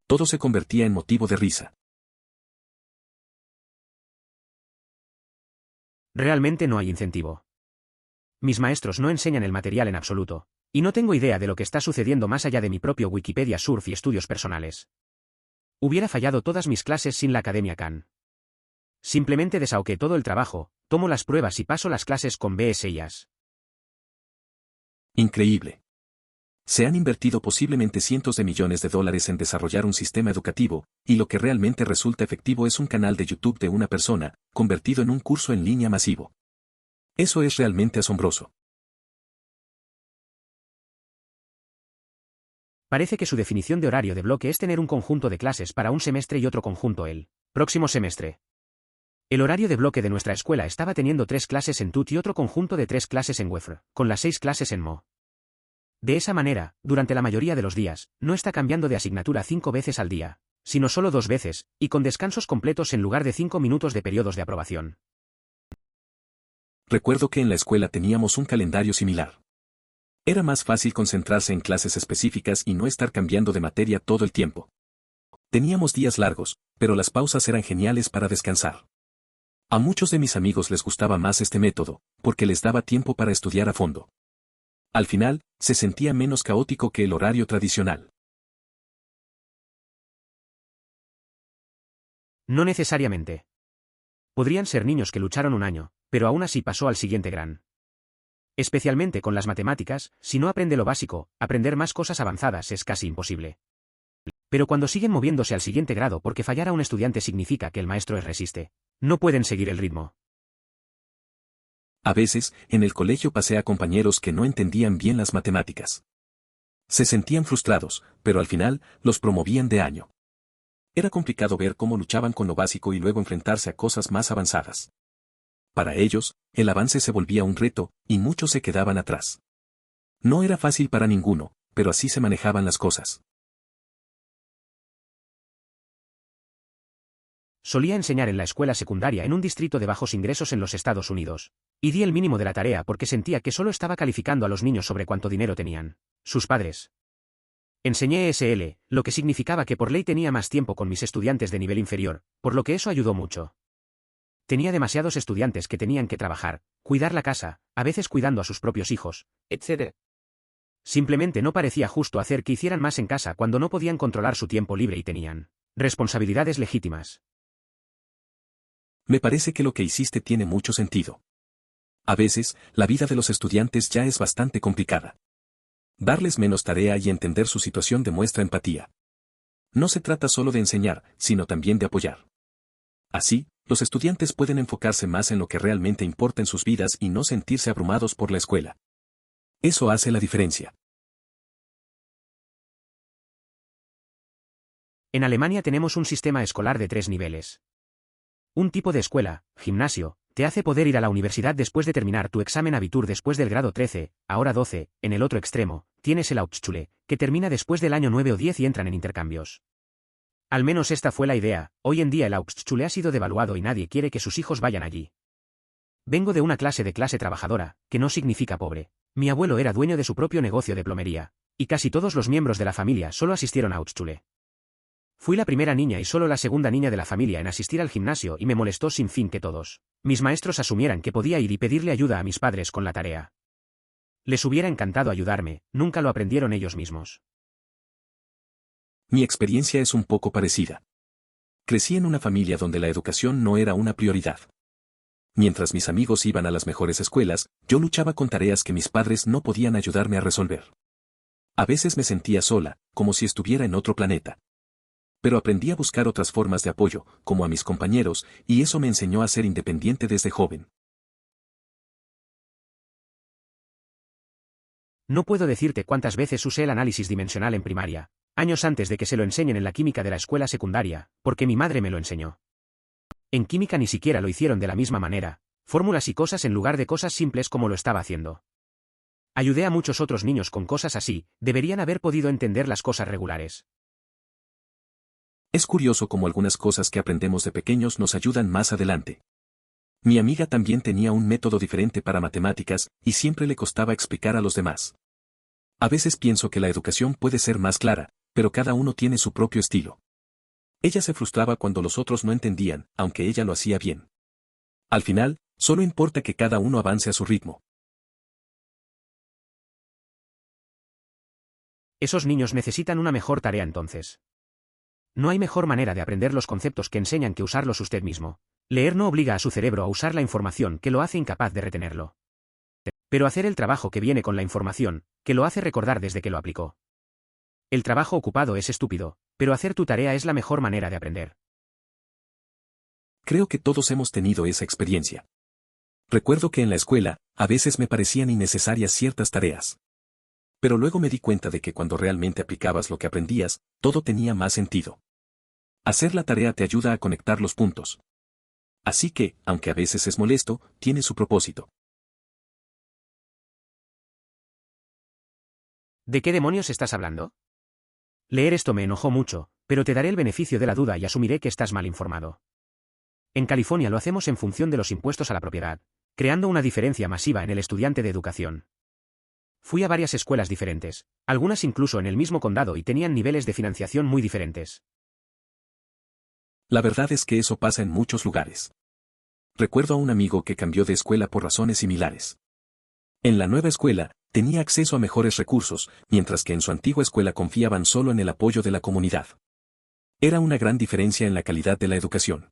Todo se convertía en motivo de risa. Realmente no hay incentivo. Mis maestros no enseñan el material en absoluto, y no tengo idea de lo que está sucediendo más allá de mi propio Wikipedia Surf y estudios personales. Hubiera fallado todas mis clases sin la Academia Khan. Simplemente desahogué todo el trabajo, tomo las pruebas y paso las clases con BS y As. Increíble. Se han invertido posiblemente cientos de millones de dólares en desarrollar un sistema educativo, y lo que realmente resulta efectivo es un canal de YouTube de una persona, convertido en un curso en línea masivo. Eso es realmente asombroso. Parece que su definición de horario de bloque es tener un conjunto de clases para un semestre y otro conjunto el próximo semestre. El horario de bloque de nuestra escuela estaba teniendo 3 clases en TUT y otro conjunto de 3 clases en WEFR, con las 6 clases en MO. De esa manera, durante la mayoría de los días, no está cambiando de asignatura 5 veces al día, sino solo 2 veces, y con descansos completos en lugar de 5 minutos de periodos de aprobación. Recuerdo que en la escuela teníamos un calendario similar. Era más fácil concentrarse en clases específicas y no estar cambiando de materia todo el tiempo. Teníamos días largos, pero las pausas eran geniales para descansar. A muchos de mis amigos les gustaba más este método, porque les daba tiempo para estudiar a fondo. Al final, se sentía menos caótico que el horario tradicional. No necesariamente. Podrían ser niños que lucharon un año, pero aún así pasó al siguiente gran. Especialmente con las matemáticas, si no aprende lo básico, aprender más cosas avanzadas es casi imposible. Pero cuando siguen moviéndose al siguiente grado porque fallar a un estudiante significa que el maestro es resiste. No pueden seguir el ritmo. A veces, en el colegio pasé a compañeros que no entendían bien las matemáticas. Se sentían frustrados, pero al final, los promovían de año. Era complicado ver cómo luchaban con lo básico y luego enfrentarse a cosas más avanzadas. Para ellos, el avance se volvía un reto, y muchos se quedaban atrás. No era fácil para ninguno, pero así se manejaban las cosas. Solía enseñar en la escuela secundaria en un distrito de bajos ingresos en los Estados Unidos. Y di el mínimo de la tarea porque sentía que solo estaba calificando a los niños sobre cuánto dinero tenían sus padres. Enseñé ESL, lo que significaba que por ley tenía más tiempo con mis estudiantes de nivel inferior, por lo que eso ayudó mucho. Tenía demasiados estudiantes que tenían que trabajar, cuidar la casa, a veces cuidando a sus propios hijos, etc. Simplemente no parecía justo hacer que hicieran más en casa cuando no podían controlar su tiempo libre y tenían responsabilidades legítimas. Me parece que lo que hiciste tiene mucho sentido. A veces, la vida de los estudiantes ya es bastante complicada. Darles menos tarea y entender su situación demuestra empatía. No se trata solo de enseñar, sino también de apoyar. Así, los estudiantes pueden enfocarse más en lo que realmente importa en sus vidas y no sentirse abrumados por la escuela. Eso hace la diferencia. En Alemania tenemos un sistema escolar de 3 niveles. Un tipo de escuela, gimnasio, te hace poder ir a la universidad después de terminar tu examen Abitur después del grado 13, ahora 12, en el otro extremo, tienes el Hauptschule, que termina después del año 9 o 10 y entran en intercambios. Al menos esta fue la idea, hoy en día el Hauptschule ha sido devaluado y nadie quiere que sus hijos vayan allí. Vengo de una clase trabajadora, que no significa pobre. Mi abuelo era dueño de su propio negocio de plomería, y casi todos los miembros de la familia solo asistieron a Hauptschule. Fui la primera niña y solo la segunda niña de la familia en asistir al gimnasio y me molestó sin fin que todos mis maestros asumieran que podía ir y pedirle ayuda a mis padres con la tarea. Les hubiera encantado ayudarme, nunca lo aprendieron ellos mismos. Mi experiencia es un poco parecida. Crecí en una familia donde la educación no era una prioridad. Mientras mis amigos iban a las mejores escuelas, yo luchaba con tareas que mis padres no podían ayudarme a resolver. A veces me sentía sola, como si estuviera en otro planeta. Pero aprendí a buscar otras formas de apoyo, como a mis compañeros, y eso me enseñó a ser independiente desde joven. No puedo decirte cuántas veces usé el análisis dimensional en primaria, años antes de que se lo enseñen en la química de la escuela secundaria, porque mi madre me lo enseñó. En química ni siquiera lo hicieron de la misma manera, fórmulas y cosas en lugar de cosas simples como lo estaba haciendo. Ayudé a muchos otros niños con cosas así, deberían haber podido entender las cosas regulares. Es curioso cómo algunas cosas que aprendemos de pequeños nos ayudan más adelante. Mi amiga también tenía un método diferente para matemáticas, y siempre le costaba explicar a los demás. A veces pienso que la educación puede ser más clara, pero cada uno tiene su propio estilo. Ella se frustraba cuando los otros no entendían, aunque ella lo hacía bien. Al final, solo importa que cada uno avance a su ritmo. Esos niños necesitan una mejor tarea entonces. No hay mejor manera de aprender los conceptos que enseñan que usarlos usted mismo. Leer no obliga a su cerebro a usar la información que lo hace incapaz de retenerlo. Pero hacer el trabajo que viene con la información, que lo hace recordar desde que lo aplicó. El trabajo ocupado es estúpido, pero hacer tu tarea es la mejor manera de aprender. Creo que todos hemos tenido esa experiencia. Recuerdo que en la escuela, a veces me parecían innecesarias ciertas tareas. Pero luego me di cuenta de que cuando realmente aplicabas lo que aprendías, todo tenía más sentido. Hacer la tarea te ayuda a conectar los puntos. Así que, aunque a veces es molesto, tiene su propósito. ¿De qué demonios estás hablando? Leer esto me enojó mucho, pero te daré el beneficio de la duda y asumiré que estás mal informado. En California lo hacemos en función de los impuestos a la propiedad, creando una diferencia masiva en el estudiante de educación. Fui a varias escuelas diferentes, algunas incluso en el mismo condado y tenían niveles de financiación muy diferentes. La verdad es que eso pasa en muchos lugares. Recuerdo a un amigo que cambió de escuela por razones similares. En la nueva escuela, tenía acceso a mejores recursos, mientras que en su antigua escuela confiaban solo en el apoyo de la comunidad. Era una gran diferencia en la calidad de la educación.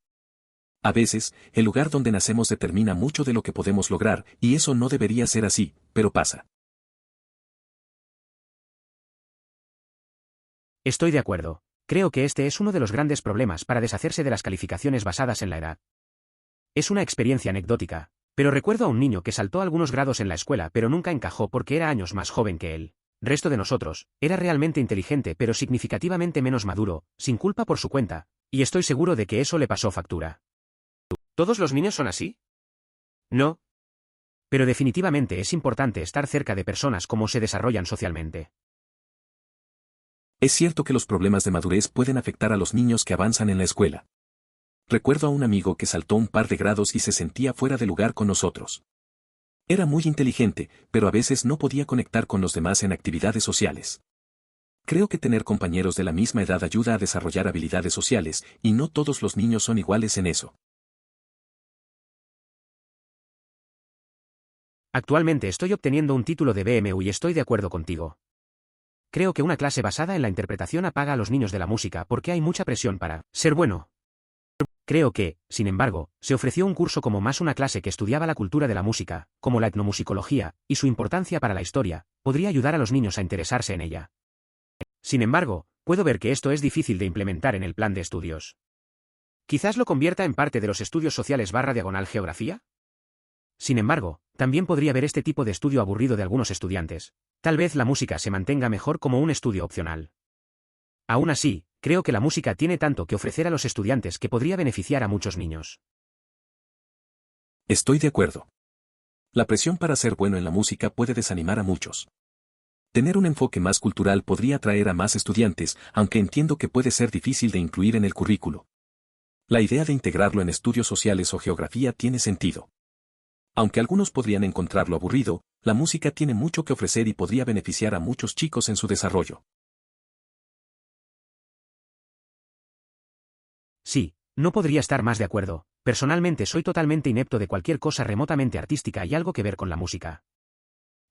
A veces, el lugar donde nacemos determina mucho de lo que podemos lograr, y eso no debería ser así, pero pasa. Estoy de acuerdo. Creo que este es uno de los grandes problemas para deshacerse de las calificaciones basadas en la edad. Es una experiencia anecdótica, pero recuerdo a un niño que saltó algunos grados en la escuela pero nunca encajó porque era años más joven que él. Resto de nosotros, era realmente inteligente pero significativamente menos maduro, sin culpa por su cuenta, y estoy seguro de que eso le pasó factura. ¿Todos los niños son así? No. Pero definitivamente es importante estar cerca de personas como se desarrollan socialmente. Es cierto que los problemas de madurez pueden afectar a los niños que avanzan en la escuela. Recuerdo a un amigo que saltó un par de grados y se sentía fuera de lugar con nosotros. Era muy inteligente, pero a veces no podía conectar con los demás en actividades sociales. Creo que tener compañeros de la misma edad ayuda a desarrollar habilidades sociales, y no todos los niños son iguales en eso. Actualmente estoy obteniendo un título de BMU y estoy de acuerdo contigo. Creo que una clase basada en la interpretación apaga a los niños de la música porque hay mucha presión para ser bueno. Creo que, sin embargo, se ofreció un curso como más una clase que estudiaba la cultura de la música, como la etnomusicología, y su importancia para la historia, podría ayudar a los niños a interesarse en ella. Sin embargo, puedo ver que esto es difícil de implementar en el plan de estudios. Quizás lo convierta en parte de los estudios sociales / geografía. Sin embargo, también podría ver este tipo de estudio aburrido de algunos estudiantes. Tal vez la música se mantenga mejor como un estudio opcional. Aún así, creo que la música tiene tanto que ofrecer a los estudiantes que podría beneficiar a muchos niños. Estoy de acuerdo. La presión para ser bueno en la música puede desanimar a muchos. Tener un enfoque más cultural podría atraer a más estudiantes, aunque entiendo que puede ser difícil de incluir en el currículo. La idea de integrarlo en estudios sociales o geografía tiene sentido. Aunque algunos podrían encontrarlo aburrido, la música tiene mucho que ofrecer y podría beneficiar a muchos chicos en su desarrollo. Sí, no podría estar más de acuerdo. Personalmente soy totalmente inepto de cualquier cosa remotamente artística y algo que ver con la música.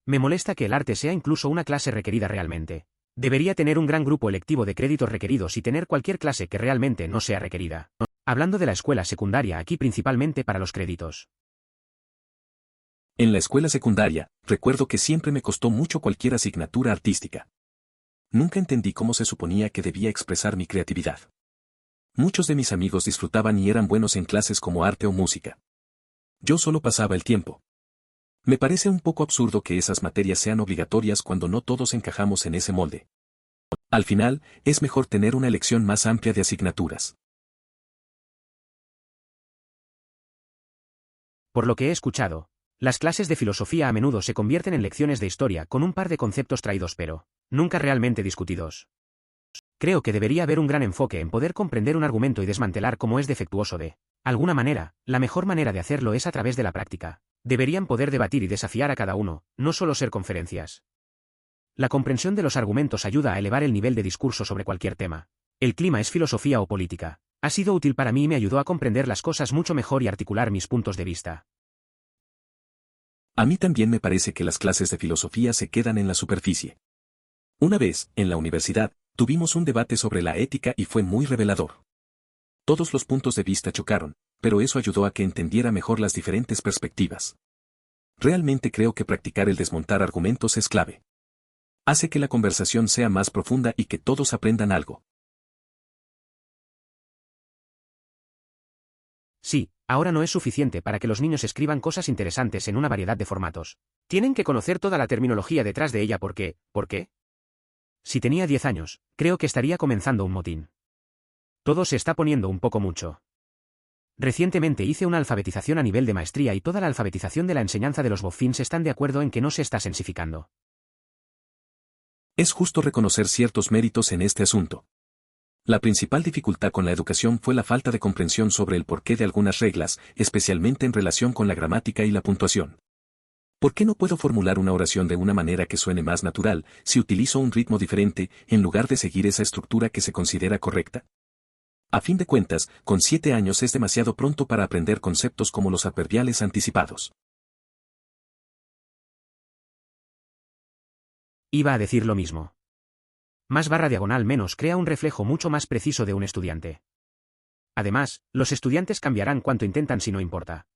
Me molesta que el arte sea incluso una clase requerida realmente. Debería tener un gran grupo electivo de créditos requeridos y tener cualquier clase que realmente no sea requerida. Hablando de la escuela secundaria aquí principalmente para los créditos. En la escuela secundaria, recuerdo que siempre me costó mucho cualquier asignatura artística. Nunca entendí cómo se suponía que debía expresar mi creatividad. Muchos de mis amigos disfrutaban y eran buenos en clases como arte o música. Yo solo pasaba el tiempo. Me parece un poco absurdo que esas materias sean obligatorias cuando no todos encajamos en ese molde. Al final, es mejor tener una elección más amplia de asignaturas. Por lo que he escuchado, las clases de filosofía a menudo se convierten en lecciones de historia con un par de conceptos traídos pero nunca realmente discutidos. Creo que debería haber un gran enfoque en poder comprender un argumento y desmantelar cómo es defectuoso de alguna manera. La mejor manera de hacerlo es a través de la práctica. Deberían poder debatir y desafiar a cada uno, no solo ser conferencias. La comprensión de los argumentos ayuda a elevar el nivel de discurso sobre cualquier tema. El clima es filosofía o política. Ha sido útil para mí y me ayudó a comprender las cosas mucho mejor y articular mis puntos de vista. A mí también me parece que las clases de filosofía se quedan en la superficie. Una vez, en la universidad, tuvimos un debate sobre la ética y fue muy revelador. Todos los puntos de vista chocaron, pero eso ayudó a que entendiera mejor las diferentes perspectivas. Realmente creo que practicar el desmontar argumentos es clave. Hace que la conversación sea más profunda y que todos aprendan algo. Sí, ahora no es suficiente para que los niños escriban cosas interesantes en una variedad de formatos. Tienen que conocer toda la terminología detrás de ella porque, ¿por qué? Si tenía 10 años, creo que estaría comenzando un motín. Todo se está poniendo un poco mucho. Recientemente hice una alfabetización a nivel de maestría y toda la alfabetización de la enseñanza de los boffins están de acuerdo en que no se está sensificando. Es justo reconocer ciertos méritos en este asunto. La principal dificultad con la educación fue la falta de comprensión sobre el porqué de algunas reglas, especialmente en relación con la gramática y la puntuación. ¿Por qué no puedo formular una oración de una manera que suene más natural si utilizo un ritmo diferente en lugar de seguir esa estructura que se considera correcta? A fin de cuentas, con 7 años es demasiado pronto para aprender conceptos como los adverbiales anticipados. Iba a decir lo mismo. Más barra diagonal menos crea un reflejo mucho más preciso de un estudiante. Además, los estudiantes cambiarán cuanto intentan si no importa.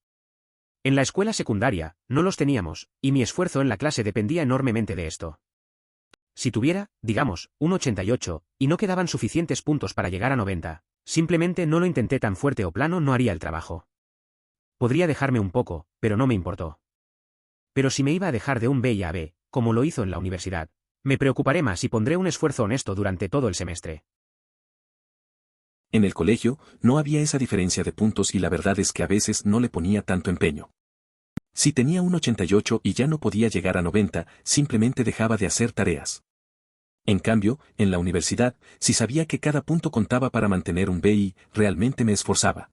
En la escuela secundaria, no los teníamos, y mi esfuerzo en la clase dependía enormemente de esto. Si tuviera, digamos, un 88, y no quedaban suficientes puntos para llegar a 90, simplemente no lo intenté tan fuerte o plano no haría el trabajo. Podría dejarme un poco, pero no me importó. Pero si me iba a dejar de un B y a B, como lo hizo en la universidad, me preocuparé más y pondré un esfuerzo honesto durante todo el semestre. En el colegio, no había esa diferencia de puntos y la verdad es que a veces no le ponía tanto empeño. Si tenía un 88 y ya no podía llegar a 90, simplemente dejaba de hacer tareas. En cambio, en la universidad, si sabía que cada punto contaba para mantener un BI, realmente me esforzaba.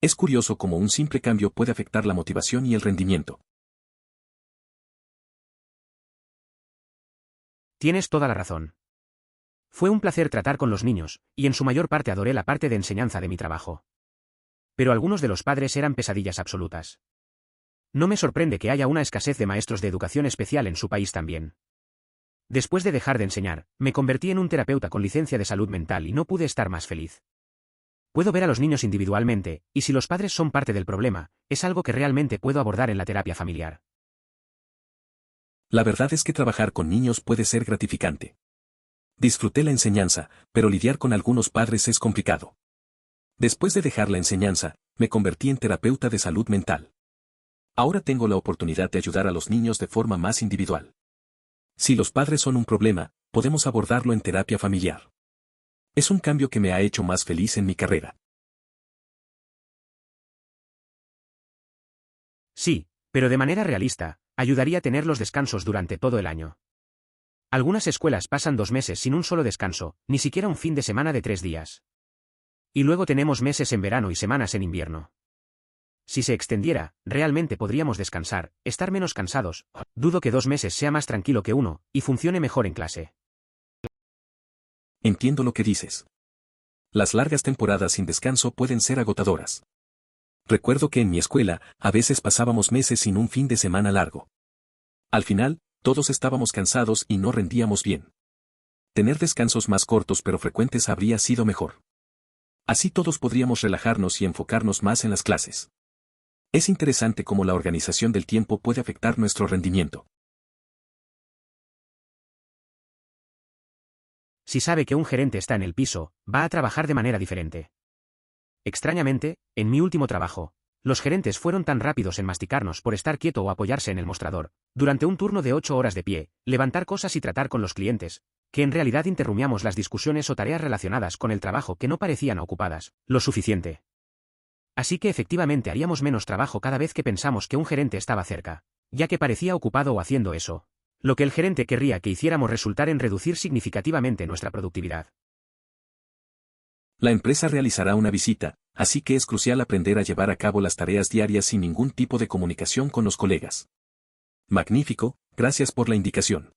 Es curioso cómo un simple cambio puede afectar la motivación y el rendimiento. Tienes toda la razón. Fue un placer tratar con los niños, y en su mayor parte adoré la parte de enseñanza de mi trabajo. Pero algunos de los padres eran pesadillas absolutas. No me sorprende que haya una escasez de maestros de educación especial en su país también. Después de dejar de enseñar, me convertí en un terapeuta con licencia de salud mental y no pude estar más feliz. Puedo ver a los niños individualmente, y si los padres son parte del problema, es algo que realmente puedo abordar en la terapia familiar. La verdad es que trabajar con niños puede ser gratificante. Disfruté la enseñanza, pero lidiar con algunos padres es complicado. Después de dejar la enseñanza, me convertí en terapeuta de salud mental. Ahora tengo la oportunidad de ayudar a los niños de forma más individual. Si los padres son un problema, podemos abordarlo en terapia familiar. Es un cambio que me ha hecho más feliz en mi carrera. Sí, pero de manera realista, ayudaría a tener los descansos durante todo el año. Algunas escuelas pasan 2 meses sin un solo descanso, ni siquiera un fin de semana de 3 días. Y luego tenemos meses en verano y semanas en invierno. Si se extendiera, realmente podríamos descansar, estar menos cansados. Dudo que 2 meses sea más tranquilo que uno, y funcione mejor en clase. Entiendo lo que dices. Las largas temporadas sin descanso pueden ser agotadoras. Recuerdo que en mi escuela, a veces pasábamos meses sin un fin de semana largo. Al final, todos estábamos cansados y no rendíamos bien. Tener descansos más cortos pero frecuentes habría sido mejor. Así todos podríamos relajarnos y enfocarnos más en las clases. Es interesante cómo la organización del tiempo puede afectar nuestro rendimiento. Si sabe que un gerente está en el piso, va a trabajar de manera diferente. Extrañamente, en mi último trabajo, los gerentes fueron tan rápidos en masticarnos por estar quieto o apoyarse en el mostrador, durante un turno de 8 horas de pie, levantar cosas y tratar con los clientes, que en realidad interrumpíamos las discusiones o tareas relacionadas con el trabajo que no parecían ocupadas, lo suficiente. Así que efectivamente haríamos menos trabajo cada vez que pensamos que un gerente estaba cerca, ya que parecía ocupado o haciendo eso. Lo que el gerente querría que hiciéramos resultar en reducir significativamente nuestra productividad. La empresa realizará una visita, así que es crucial aprender a llevar a cabo las tareas diarias sin ningún tipo de comunicación con los colegas. Magnífico, gracias por la indicación.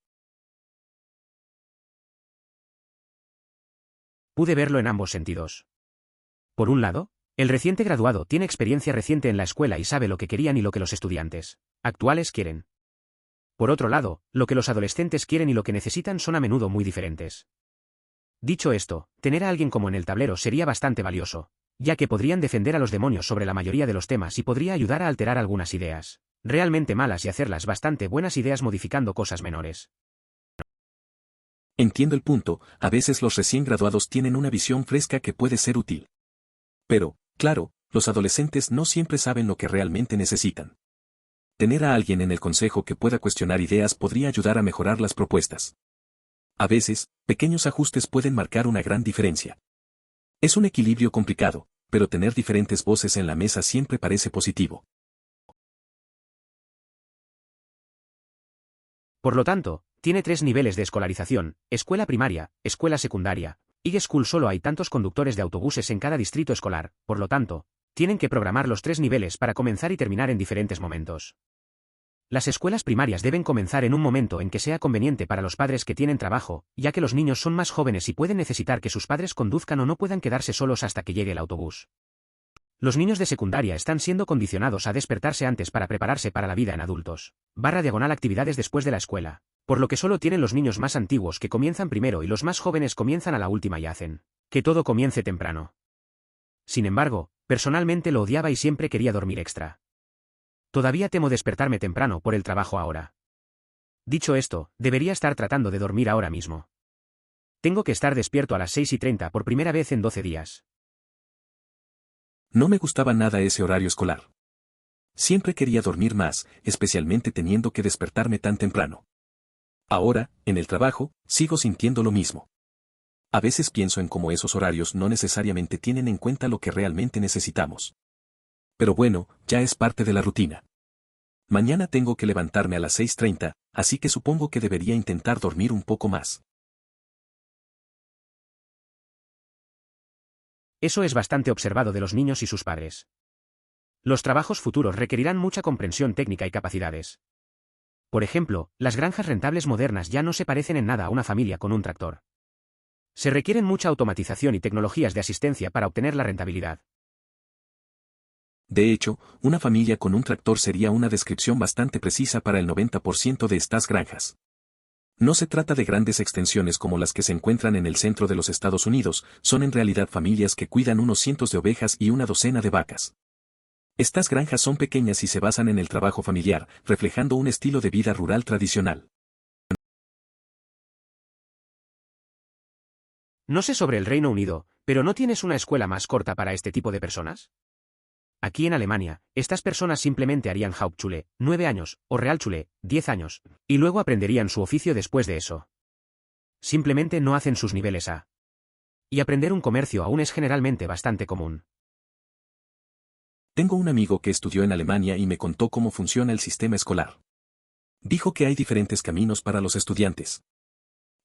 Pude verlo en ambos sentidos. Por un lado, el reciente graduado tiene experiencia reciente en la escuela y sabe lo que querían y lo que los estudiantes actuales quieren. Por otro lado, lo que los adolescentes quieren y lo que necesitan son a menudo muy diferentes. Dicho esto, tener a alguien como en el tablero sería bastante valioso, ya que podrían defender a los demonios sobre la mayoría de los temas y podría ayudar a alterar algunas ideas realmente malas y hacerlas bastante buenas ideas modificando cosas menores. Entiendo el punto, a veces los recién graduados tienen una visión fresca que puede ser útil. Pero, claro, los adolescentes no siempre saben lo que realmente necesitan. tener a alguien en el consejo que pueda cuestionar ideas podría ayudar a mejorar las propuestas. A veces, pequeños ajustes pueden marcar una gran diferencia. Es un equilibrio complicado, pero tener diferentes voces en la mesa siempre parece positivo. Por lo tanto, tiene 3 niveles de escolarización: escuela primaria, escuela secundaria. High School. Solo hay tantos conductores de autobuses en cada distrito escolar, por lo tanto, tienen que programar los 3 niveles para comenzar y terminar en diferentes momentos. Las escuelas primarias deben comenzar en un momento en que sea conveniente para los padres que tienen trabajo, ya que los niños son más jóvenes y pueden necesitar que sus padres conduzcan o no puedan quedarse solos hasta que llegue el autobús. Los niños de secundaria están siendo condicionados a despertarse antes para prepararse para la vida en adultos. /actividades después de la escuela. Por lo que solo tienen los niños más antiguos que comienzan primero y los más jóvenes comienzan a la última y hacen que todo comience temprano. Sin embargo, personalmente lo odiaba y siempre quería dormir extra. Todavía temo despertarme temprano por el trabajo ahora. Dicho esto, debería estar tratando de dormir ahora mismo. Tengo que estar despierto a las 6:30 por primera vez en 12 días. No me gustaba nada ese horario escolar. Siempre quería dormir más, especialmente teniendo que despertarme tan temprano. Ahora, en el trabajo, sigo sintiendo lo mismo. A veces pienso en cómo esos horarios no necesariamente tienen en cuenta lo que realmente necesitamos. Pero bueno, ya es parte de la rutina. Mañana tengo que levantarme a las 6:30, así que supongo que debería intentar dormir un poco más. Eso es bastante observado de los niños y sus padres. Los trabajos futuros requerirán mucha comprensión técnica y capacidades. Por ejemplo, las granjas rentables modernas ya no se parecen en nada a una familia con un tractor. Se requieren mucha automatización y tecnologías de asistencia para obtener la rentabilidad. De hecho, una familia con un tractor sería una descripción bastante precisa para el 90% de estas granjas. No se trata de grandes extensiones como las que se encuentran en el centro de los Estados Unidos, son en realidad familias que cuidan unos cientos de ovejas y una docena de vacas. Estas granjas son pequeñas y se basan en el trabajo familiar, reflejando un estilo de vida rural tradicional. No sé sobre el Reino Unido, pero ¿no tienes una escuela más corta para este tipo de personas? Aquí en Alemania, estas personas simplemente harían Hauptschule, 9 años, o Realschule, 10 años, y luego aprenderían su oficio después de eso. Simplemente no hacen sus niveles A. Y aprender un comercio aún es generalmente bastante común. Tengo un amigo que estudió en Alemania y me contó cómo funciona el sistema escolar. Dijo que hay diferentes caminos para los estudiantes.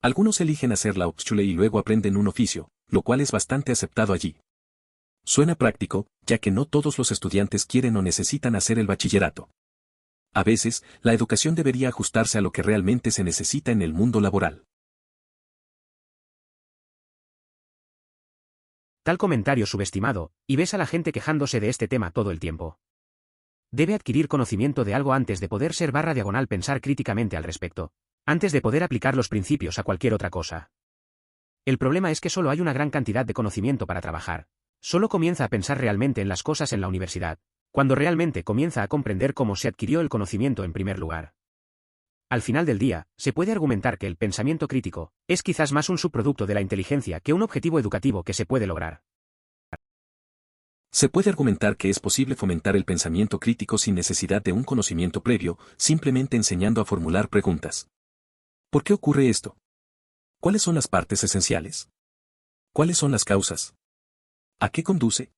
Algunos eligen hacer la Hauptschule y luego aprenden un oficio, lo cual es bastante aceptado allí. Suena práctico, ya que no todos los estudiantes quieren o necesitan hacer el bachillerato. A veces, la educación debería ajustarse a lo que realmente se necesita en el mundo laboral. Tal comentario subestimado, y ves a la gente quejándose de este tema todo el tiempo. Debe adquirir conocimiento de algo antes de poder ser pensar críticamente al respecto, antes de poder aplicar los principios a cualquier otra cosa. El problema es que solo hay una gran cantidad de conocimiento para trabajar. Solo comienza a pensar realmente en las cosas en la universidad, cuando realmente comienza a comprender cómo se adquirió el conocimiento en primer lugar. Al final del día, se puede argumentar que el pensamiento crítico es quizás más un subproducto de la inteligencia que un objetivo educativo que se puede lograr. Se puede argumentar que es posible fomentar el pensamiento crítico sin necesidad de un conocimiento previo, simplemente enseñando a formular preguntas. ¿Por qué ocurre esto? ¿Cuáles son las partes esenciales? ¿Cuáles son las causas? ¿A qué conduce?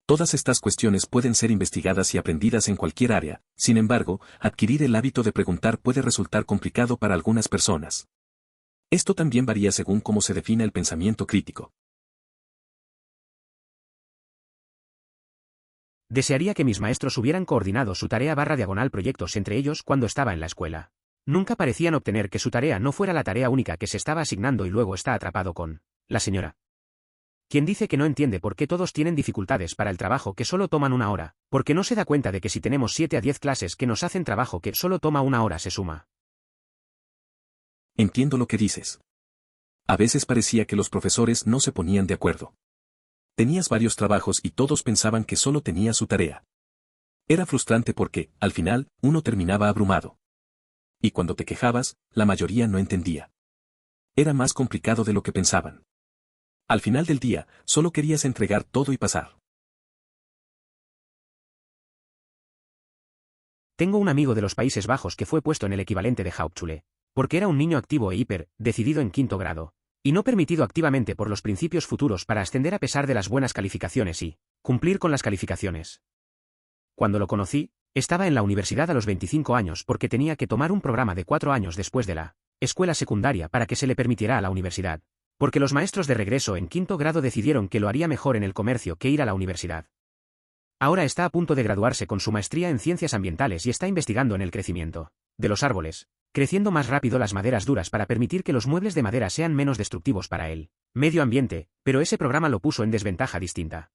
Todas estas cuestiones pueden ser investigadas y aprendidas en cualquier área, sin embargo, adquirir el hábito de preguntar puede resultar complicado para algunas personas. Esto también varía según cómo se define el pensamiento crítico. Desearía que mis maestros hubieran coordinado su tarea /proyectos entre ellos cuando estaba en la escuela. Nunca parecían obtener que su tarea no fuera la tarea única que se estaba asignando y luego está atrapado con la señora. Quien dice que no entiende por qué todos tienen dificultades para el trabajo que solo toman 1 hora, porque no se da cuenta de que si tenemos 7 a 10 clases que nos hacen trabajo que solo toma 1 hora se suma. Entiendo lo que dices. A veces parecía que los profesores no se ponían de acuerdo. Tenías varios trabajos y todos pensaban que solo tenía su tarea. Era frustrante porque, al final, uno terminaba abrumado. Y cuando te quejabas, la mayoría no entendía. Era más complicado de lo que pensaban. Al final del día, solo querías entregar todo y pasar. Tengo un amigo de los Países Bajos que fue puesto en el equivalente de Hauptschule, porque era un niño activo e decidido en quinto grado, y no permitido activamente por los principios futuros para ascender a pesar de las buenas calificaciones y cumplir con las calificaciones. Cuando lo conocí, estaba en la universidad a los 25 años porque tenía que tomar un programa de 4 años después de la escuela secundaria para que se le permitiera a la universidad, porque los maestros de regreso en quinto grado decidieron que lo haría mejor en el comercio que ir a la universidad. Ahora está a punto de graduarse con su maestría en ciencias ambientales y está investigando en el crecimiento de los árboles, creciendo más rápido las maderas duras para permitir que los muebles de madera sean menos destructivos para el medio ambiente, pero ese programa lo puso en desventaja distinta.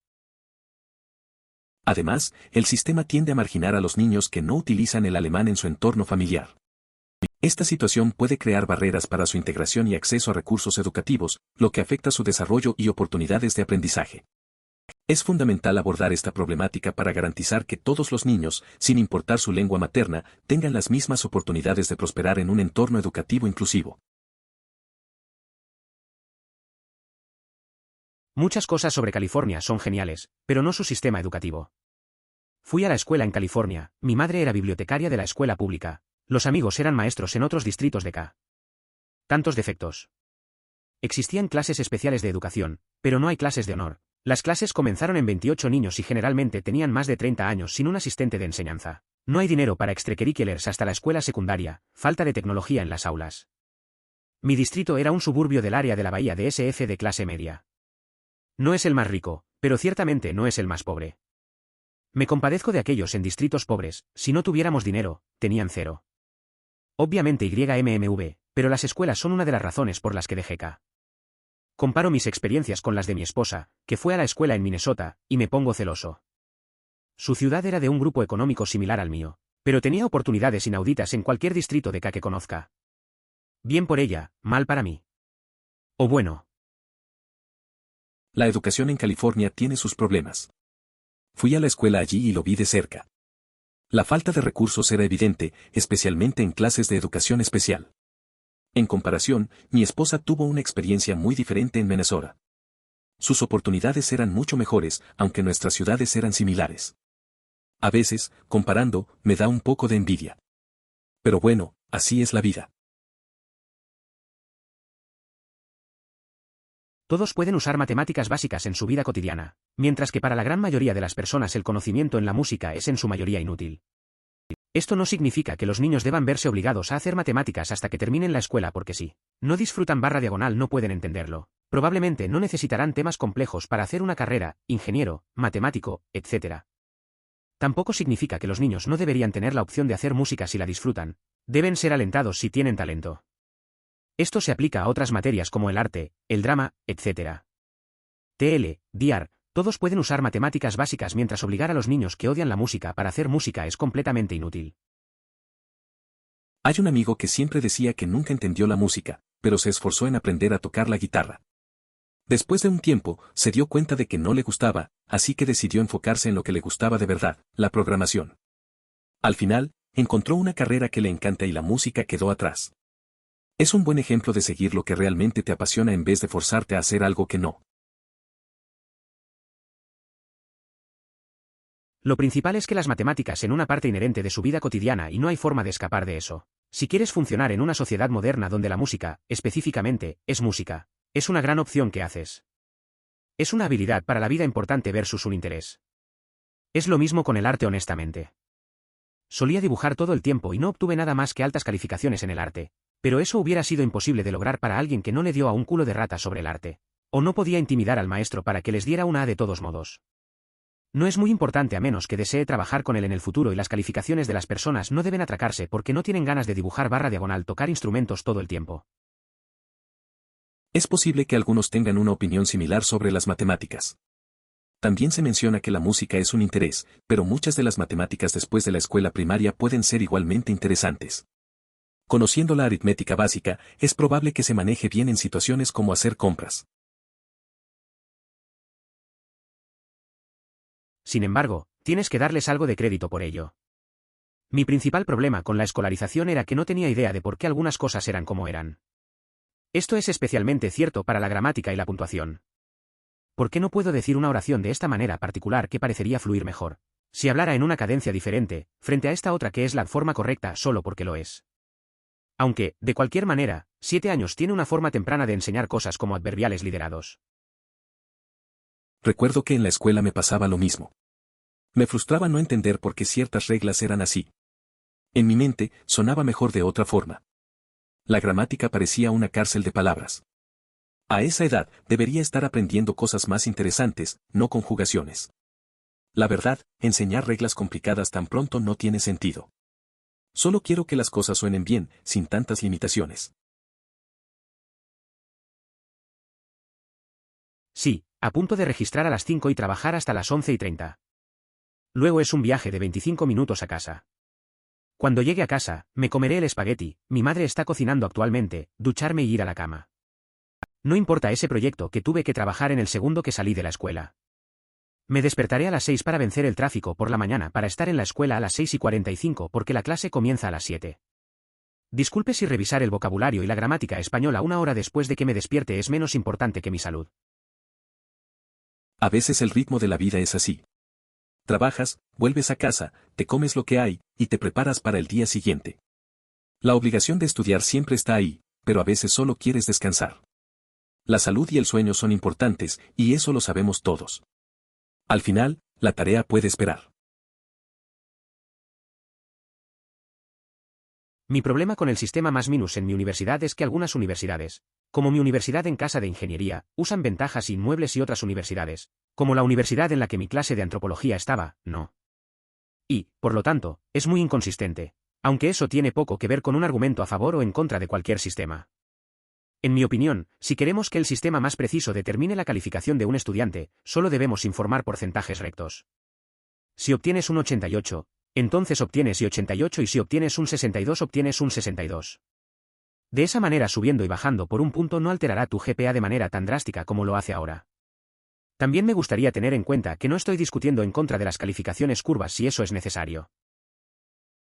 Además, el sistema tiende a marginar a los niños que no utilizan el alemán en su entorno familiar. Esta situación puede crear barreras para su integración y acceso a recursos educativos, lo que afecta su desarrollo y oportunidades de aprendizaje. Es fundamental abordar esta problemática para garantizar que todos los niños, sin importar su lengua materna, tengan las mismas oportunidades de prosperar en un entorno educativo inclusivo. Muchas cosas sobre California son geniales, pero no su sistema educativo. Fui a la escuela en California, mi madre era bibliotecaria de la escuela pública, los amigos eran maestros en otros distritos de K. Tantos defectos. Existían clases especiales de educación, pero no hay clases de honor. Las clases comenzaron en 28 niños y generalmente tenían más de 30 años sin un asistente de enseñanza. No hay dinero para extracurriculars hasta la escuela secundaria, falta de tecnología en las aulas. Mi distrito era un suburbio del área de la bahía de SF de clase media. No es el más rico, pero ciertamente no es el más pobre. Me compadezco de aquellos en distritos pobres, si no tuviéramos dinero, tenían cero. Obviamente YMMV, pero las escuelas son una de las razones por las que dejé K. Comparo mis experiencias con las de mi esposa, que fue a la escuela en Minnesota, y me pongo celoso. Su ciudad era de un grupo económico similar al mío, pero tenía oportunidades inauditas en cualquier distrito de K que conozca. Bien por ella, mal para mí. O bueno. La educación en California tiene sus problemas. Fui a la escuela allí y lo vi de cerca. La falta de recursos era evidente, especialmente en clases de educación especial. En comparación, mi esposa tuvo una experiencia muy diferente en Minnesota. Sus oportunidades eran mucho mejores, aunque nuestras ciudades eran similares. A veces, comparando, me da un poco de envidia. Pero bueno, así es la vida. Todos pueden usar matemáticas básicas en su vida cotidiana, mientras que para la gran mayoría de las personas el conocimiento en la música es en su mayoría inútil. Esto no significa que los niños deban verse obligados a hacer matemáticas hasta que terminen la escuela porque si no disfrutan /diagonal no pueden entenderlo. Probablemente no necesitarán temas complejos para hacer una carrera, ingeniero, matemático, etc. Tampoco significa que los niños no deberían tener la opción de hacer música si la disfrutan. Deben ser alentados si tienen talento. Esto se aplica a otras materias como el arte, el drama, etc. DR, todos pueden usar matemáticas básicas mientras obligar a los niños que odian la música para hacer música es completamente inútil. Hay un amigo que siempre decía que nunca entendió la música, pero se esforzó en aprender a tocar la guitarra. Después de un tiempo, se dio cuenta de que no le gustaba, así que decidió enfocarse en lo que le gustaba de verdad, la programación. Al final, encontró una carrera que le encanta y la música quedó atrás. Es un buen ejemplo de seguir lo que realmente te apasiona en vez de forzarte a hacer algo que no. Lo principal es que las matemáticas son una parte inherente de su vida cotidiana y no hay forma de escapar de eso. Si quieres funcionar en una sociedad moderna donde la música, específicamente, es música, es una gran opción que haces. Es una habilidad para la vida importante versus un interés. Es lo mismo con el arte honestamente. Solía dibujar todo el tiempo y no obtuve nada más que altas calificaciones en el arte, pero eso hubiera sido imposible de lograr para alguien que no le dio a un culo de rata sobre el arte. O no podía intimidar al maestro para que les diera una A de todos modos. No es muy importante a menos que desee trabajar con él en el futuro y las calificaciones de las personas no deben atracarse porque no tienen ganas de dibujar /diagonal tocar instrumentos todo el tiempo. Es posible que algunos tengan una opinión similar sobre las matemáticas. También se menciona que la música es un interés, pero muchas de las matemáticas después de la escuela primaria pueden ser igualmente interesantes. Conociendo la aritmética básica, es probable que se maneje bien en situaciones como hacer compras. Sin embargo, tienes que darles algo de crédito por ello. Mi principal problema con la escolarización era que no tenía idea de por qué algunas cosas eran como eran. Esto es especialmente cierto para la gramática y la puntuación. ¿Por qué no puedo decir una oración de esta manera particular que parecería fluir mejor? Si hablara en una cadencia diferente, frente a esta otra que es la forma correcta solo porque lo es. Aunque, de cualquier manera, 7 años tiene una forma temprana de enseñar cosas como adverbiales liderados. Recuerdo que en la escuela me pasaba lo mismo. Me frustraba no entender por qué ciertas reglas eran así. En mi mente, sonaba mejor de otra forma. La gramática parecía una cárcel de palabras. A esa edad, debería estar aprendiendo cosas más interesantes, no conjugaciones. La verdad, enseñar reglas complicadas tan pronto no tiene sentido. Solo quiero que las cosas suenen bien, sin tantas limitaciones. Sí, a punto de registrar a las 5 y trabajar hasta las 11:30. Luego es un viaje de 25 minutos a casa. Cuando llegue a casa, me comeré el espagueti, mi madre está cocinando actualmente, ducharme y ir a la cama. No importa ese proyecto que tuve que trabajar en el segundo que salí de la escuela. Me despertaré a las 6 para vencer el tráfico por la mañana para estar en la escuela a las 6:45 porque la clase comienza a las 7. Disculpe si revisar el vocabulario y la gramática española una hora después de que me despierte es menos importante que mi salud. A veces el ritmo de la vida es así. Trabajas, vuelves a casa, te comes lo que hay, y te preparas para el día siguiente. La obligación de estudiar siempre está ahí, pero a veces solo quieres descansar. La salud y el sueño son importantes, y eso lo sabemos todos. Al final, la tarea puede esperar. Mi problema con el sistema más minus en mi universidad es que algunas universidades, como mi universidad en casa de ingeniería, usan ventajas inmuebles y otras universidades, como la universidad en la que mi clase de antropología estaba, no. Y, por lo tanto, es muy inconsistente, aunque eso tiene poco que ver con un argumento a favor o en contra de cualquier sistema. En mi opinión, si queremos que el sistema más preciso determine la calificación de un estudiante, solo debemos informar porcentajes rectos. Si obtienes un 88, entonces obtienes y 88 y si obtienes un 62 obtienes un 62. De esa manera subiendo y bajando por un punto no alterará tu GPA de manera tan drástica como lo hace ahora. También me gustaría tener en cuenta que no estoy discutiendo en contra de las calificaciones curvas si eso es necesario.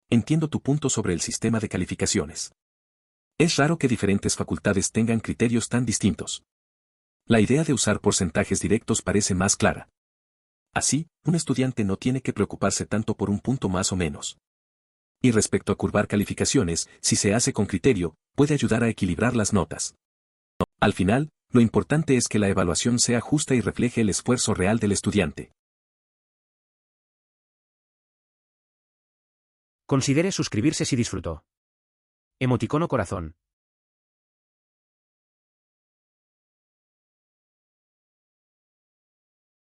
Entiendo tu punto sobre el sistema de calificaciones. Es raro que diferentes facultades tengan criterios tan distintos. La idea de usar porcentajes directos parece más clara. Así, un estudiante no tiene que preocuparse tanto por un punto más o menos. Y respecto a curvar calificaciones, si se hace con criterio, puede ayudar a equilibrar las notas. Al final, lo importante es que la evaluación sea justa y refleje el esfuerzo real del estudiante. Considere suscribirse si disfrutó. Emoticono corazón.